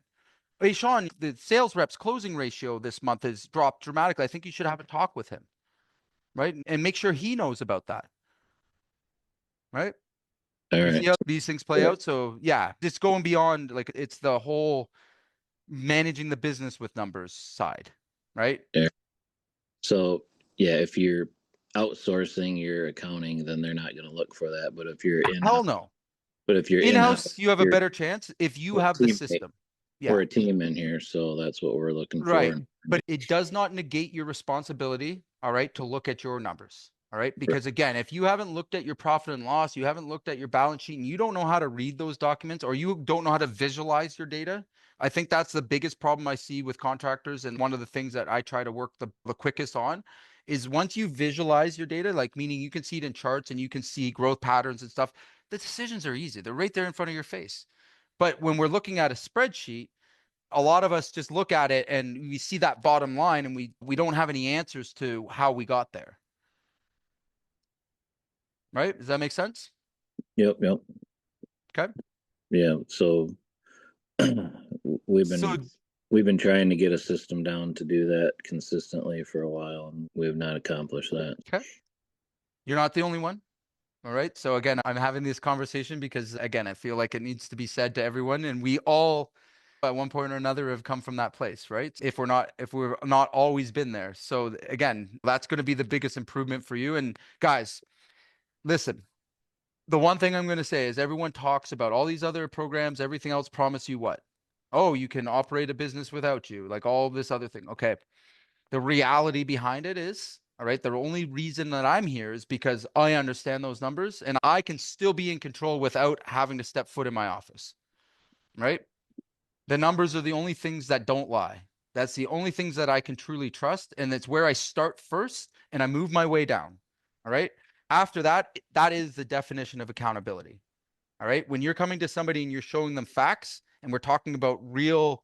Hey, Sean, the sales reps closing ratio this month has dropped dramatically. I think you should have a talk with him, right? And make sure he knows about that, right? All You right. see how these things play out? So yeah, just going beyond, like it's the whole managing the business with numbers side, right? Yeah. So yeah, if you're outsourcing your accounting, then they're not going to look for that. But if you're in, Hell no. but if you're In-house, you have a you're better chance if you a have the teammate. system. We're Yeah, a team in here, so that's what we're looking right. for. But it does not negate your responsibility, all right, to look at your numbers. All right. Because again, if you haven't looked at your profit and loss, you haven't looked at your balance sheet, and you don't know how to read those documents, or you don't know how to visualize your data, I think that's the biggest problem I see with contractors. And one of the things that I try to work the quickest on is once you visualize your data, like meaning you can see it in charts and you can see growth patterns and stuff, the decisions are easy. They're right there in front of your face. But when we're looking at a spreadsheet, a lot of us just look at it and we see that bottom line and we don't have any answers to how we got there. Right? Does that make sense? Yep. Okay. Yeah. So we've been trying to get a system down to do that consistently for a while, and we have not accomplished that. Okay. You're not the only one. All right. So again, I'm having this conversation because again, I feel like it needs to be said to everyone, and we all at one point or another have come from that place, right? If we're not always been there. So again, that's going to be the biggest improvement for you. And guys, listen, the one thing I'm going to say is everyone talks about all these other programs, everything else promise you what? Oh, you can operate a business without you, like all this other thing. Okay. The reality behind it is, all right, the only reason that I'm here is because I understand those numbers and I can still be in control without having to step foot in my office, right? The numbers are the only things that don't lie. That's the only things that I can truly trust. And it's where I start first and I move my way down. All right. After that, that is the definition of accountability. All right. When you're coming to somebody and you're showing them facts and we're talking about real,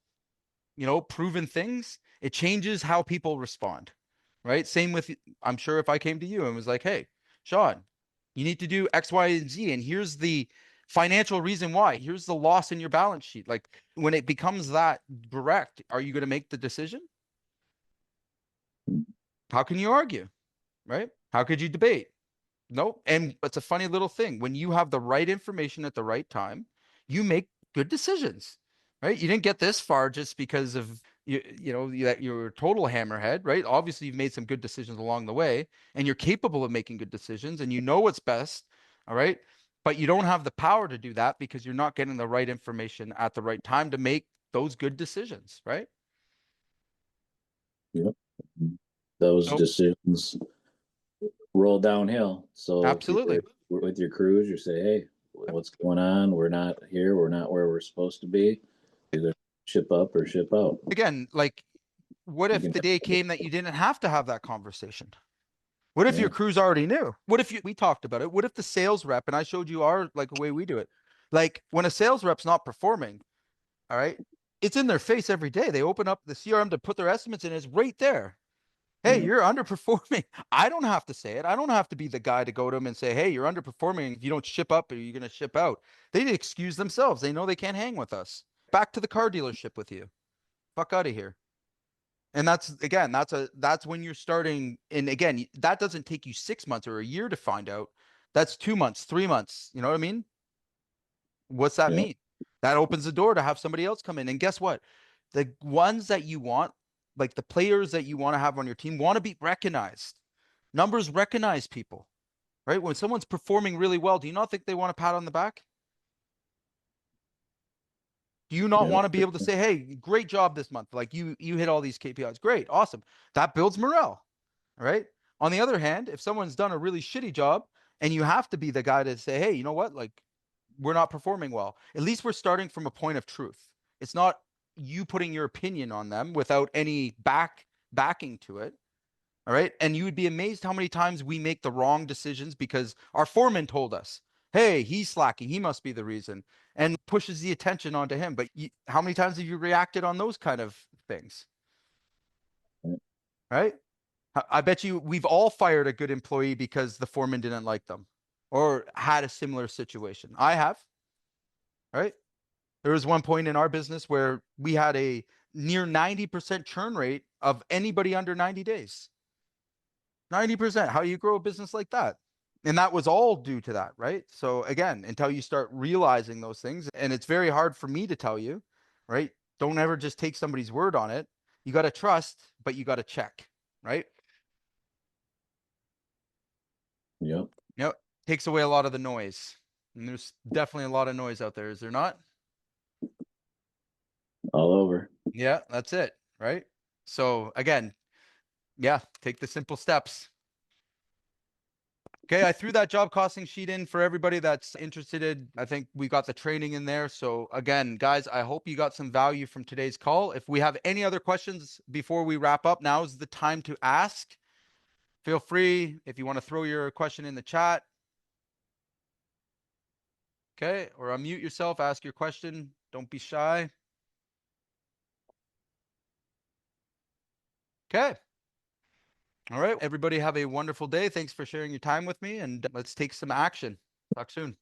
proven things, it changes how people respond. Right. Same with, I'm sure if I came to you and was like, hey, Sean, you need to do X, Y, and Z. And here's the financial reason why. Here's the loss in your balance sheet. Like when it becomes that direct, are you going to make the decision? How can you argue? Right? How could you debate? Nope. And it's a funny little thing. When you have the right information at the right time, you make good decisions, right? You didn't get this far just because of that you're a total hammerhead, right? Obviously, you've made some good decisions along the way, and you're capable of making good decisions, and you know what's best, all right? But you don't have the power to do that because you're not getting the right information at the right time to make those good decisions, right? Yep. Those So- decisions roll downhill. So Absolutely. if you're with your crews, you say, hey, what's going on? We're not here. We're not where we're supposed to be. Either ship up or ship out. Again, like, what if the day came that you didn't have to have that conversation? What if your crews already knew? What if we talked about it? What if the sales rep, and I showed you our way we do it. Like when a sales rep's not performing, all right, it's in their face every day. They open up the CRM to put their estimates in, it's right there. Hey, you're underperforming. I don't have to say it. I don't have to be the guy to go to them and say, hey, you're underperforming. If you don't ship up, are you going to ship out? They excuse themselves. They know they can't hang with us. Back to the car dealership with you. Fuck out of here. And that's when you're starting. And again, that doesn't take you 6 months or a year to find out. That's 2 months, 3 months. You know what I mean? What's that mean? That opens the door to have somebody else come in. And guess what? The ones that you want, like the players that you want to have on your team, want to be recognized. Numbers recognize people, right? When someone's performing really well, do you not think they want a pat on the back? Do you not want to be able to say, hey, great job this month. Like you hit all these KPIs. Great. Awesome. That builds morale, right? On the other hand, if someone's done a really shitty job and you have to be the guy to say, hey, you know what? Like we're not performing well. At least we're starting from a point of truth. It's not you putting your opinion on them without any backing to it. All right. And you would be amazed how many times we make the wrong decisions because our foreman told us, hey, he's slacking. He must be the reason, and pushes the attention onto him. But how many times have you reacted on those kind of things? Right. I bet you we've all fired a good employee because the foreman didn't like them or had a similar situation. I have. Right. There was one point in our business where we had a near 90% churn rate of anybody under 90 days. 90%. How do you grow a business like that? And that was all due to that, right? So again, until you start realizing those things, and it's very hard for me to tell you, right? Don't ever just take somebody's word on it. You got to trust, but you got to check, right? Yep. Takes away a lot of the noise. And there's definitely a lot of noise out there, is there not? All over. Yeah, that's it, right? So again, take the simple steps. Okay, I threw that job costing sheet in for everybody that's interested. I think we got the training in there. So again, guys, I hope you got some value from today's call. If we have any other questions before we wrap up, now is the time to ask. Feel free if you want to throw your question in the chat. Okay, or unmute yourself, ask your question. Don't be shy. Okay. All right, everybody have a wonderful day. Thanks for sharing your time with me, and let's take some action. Talk soon.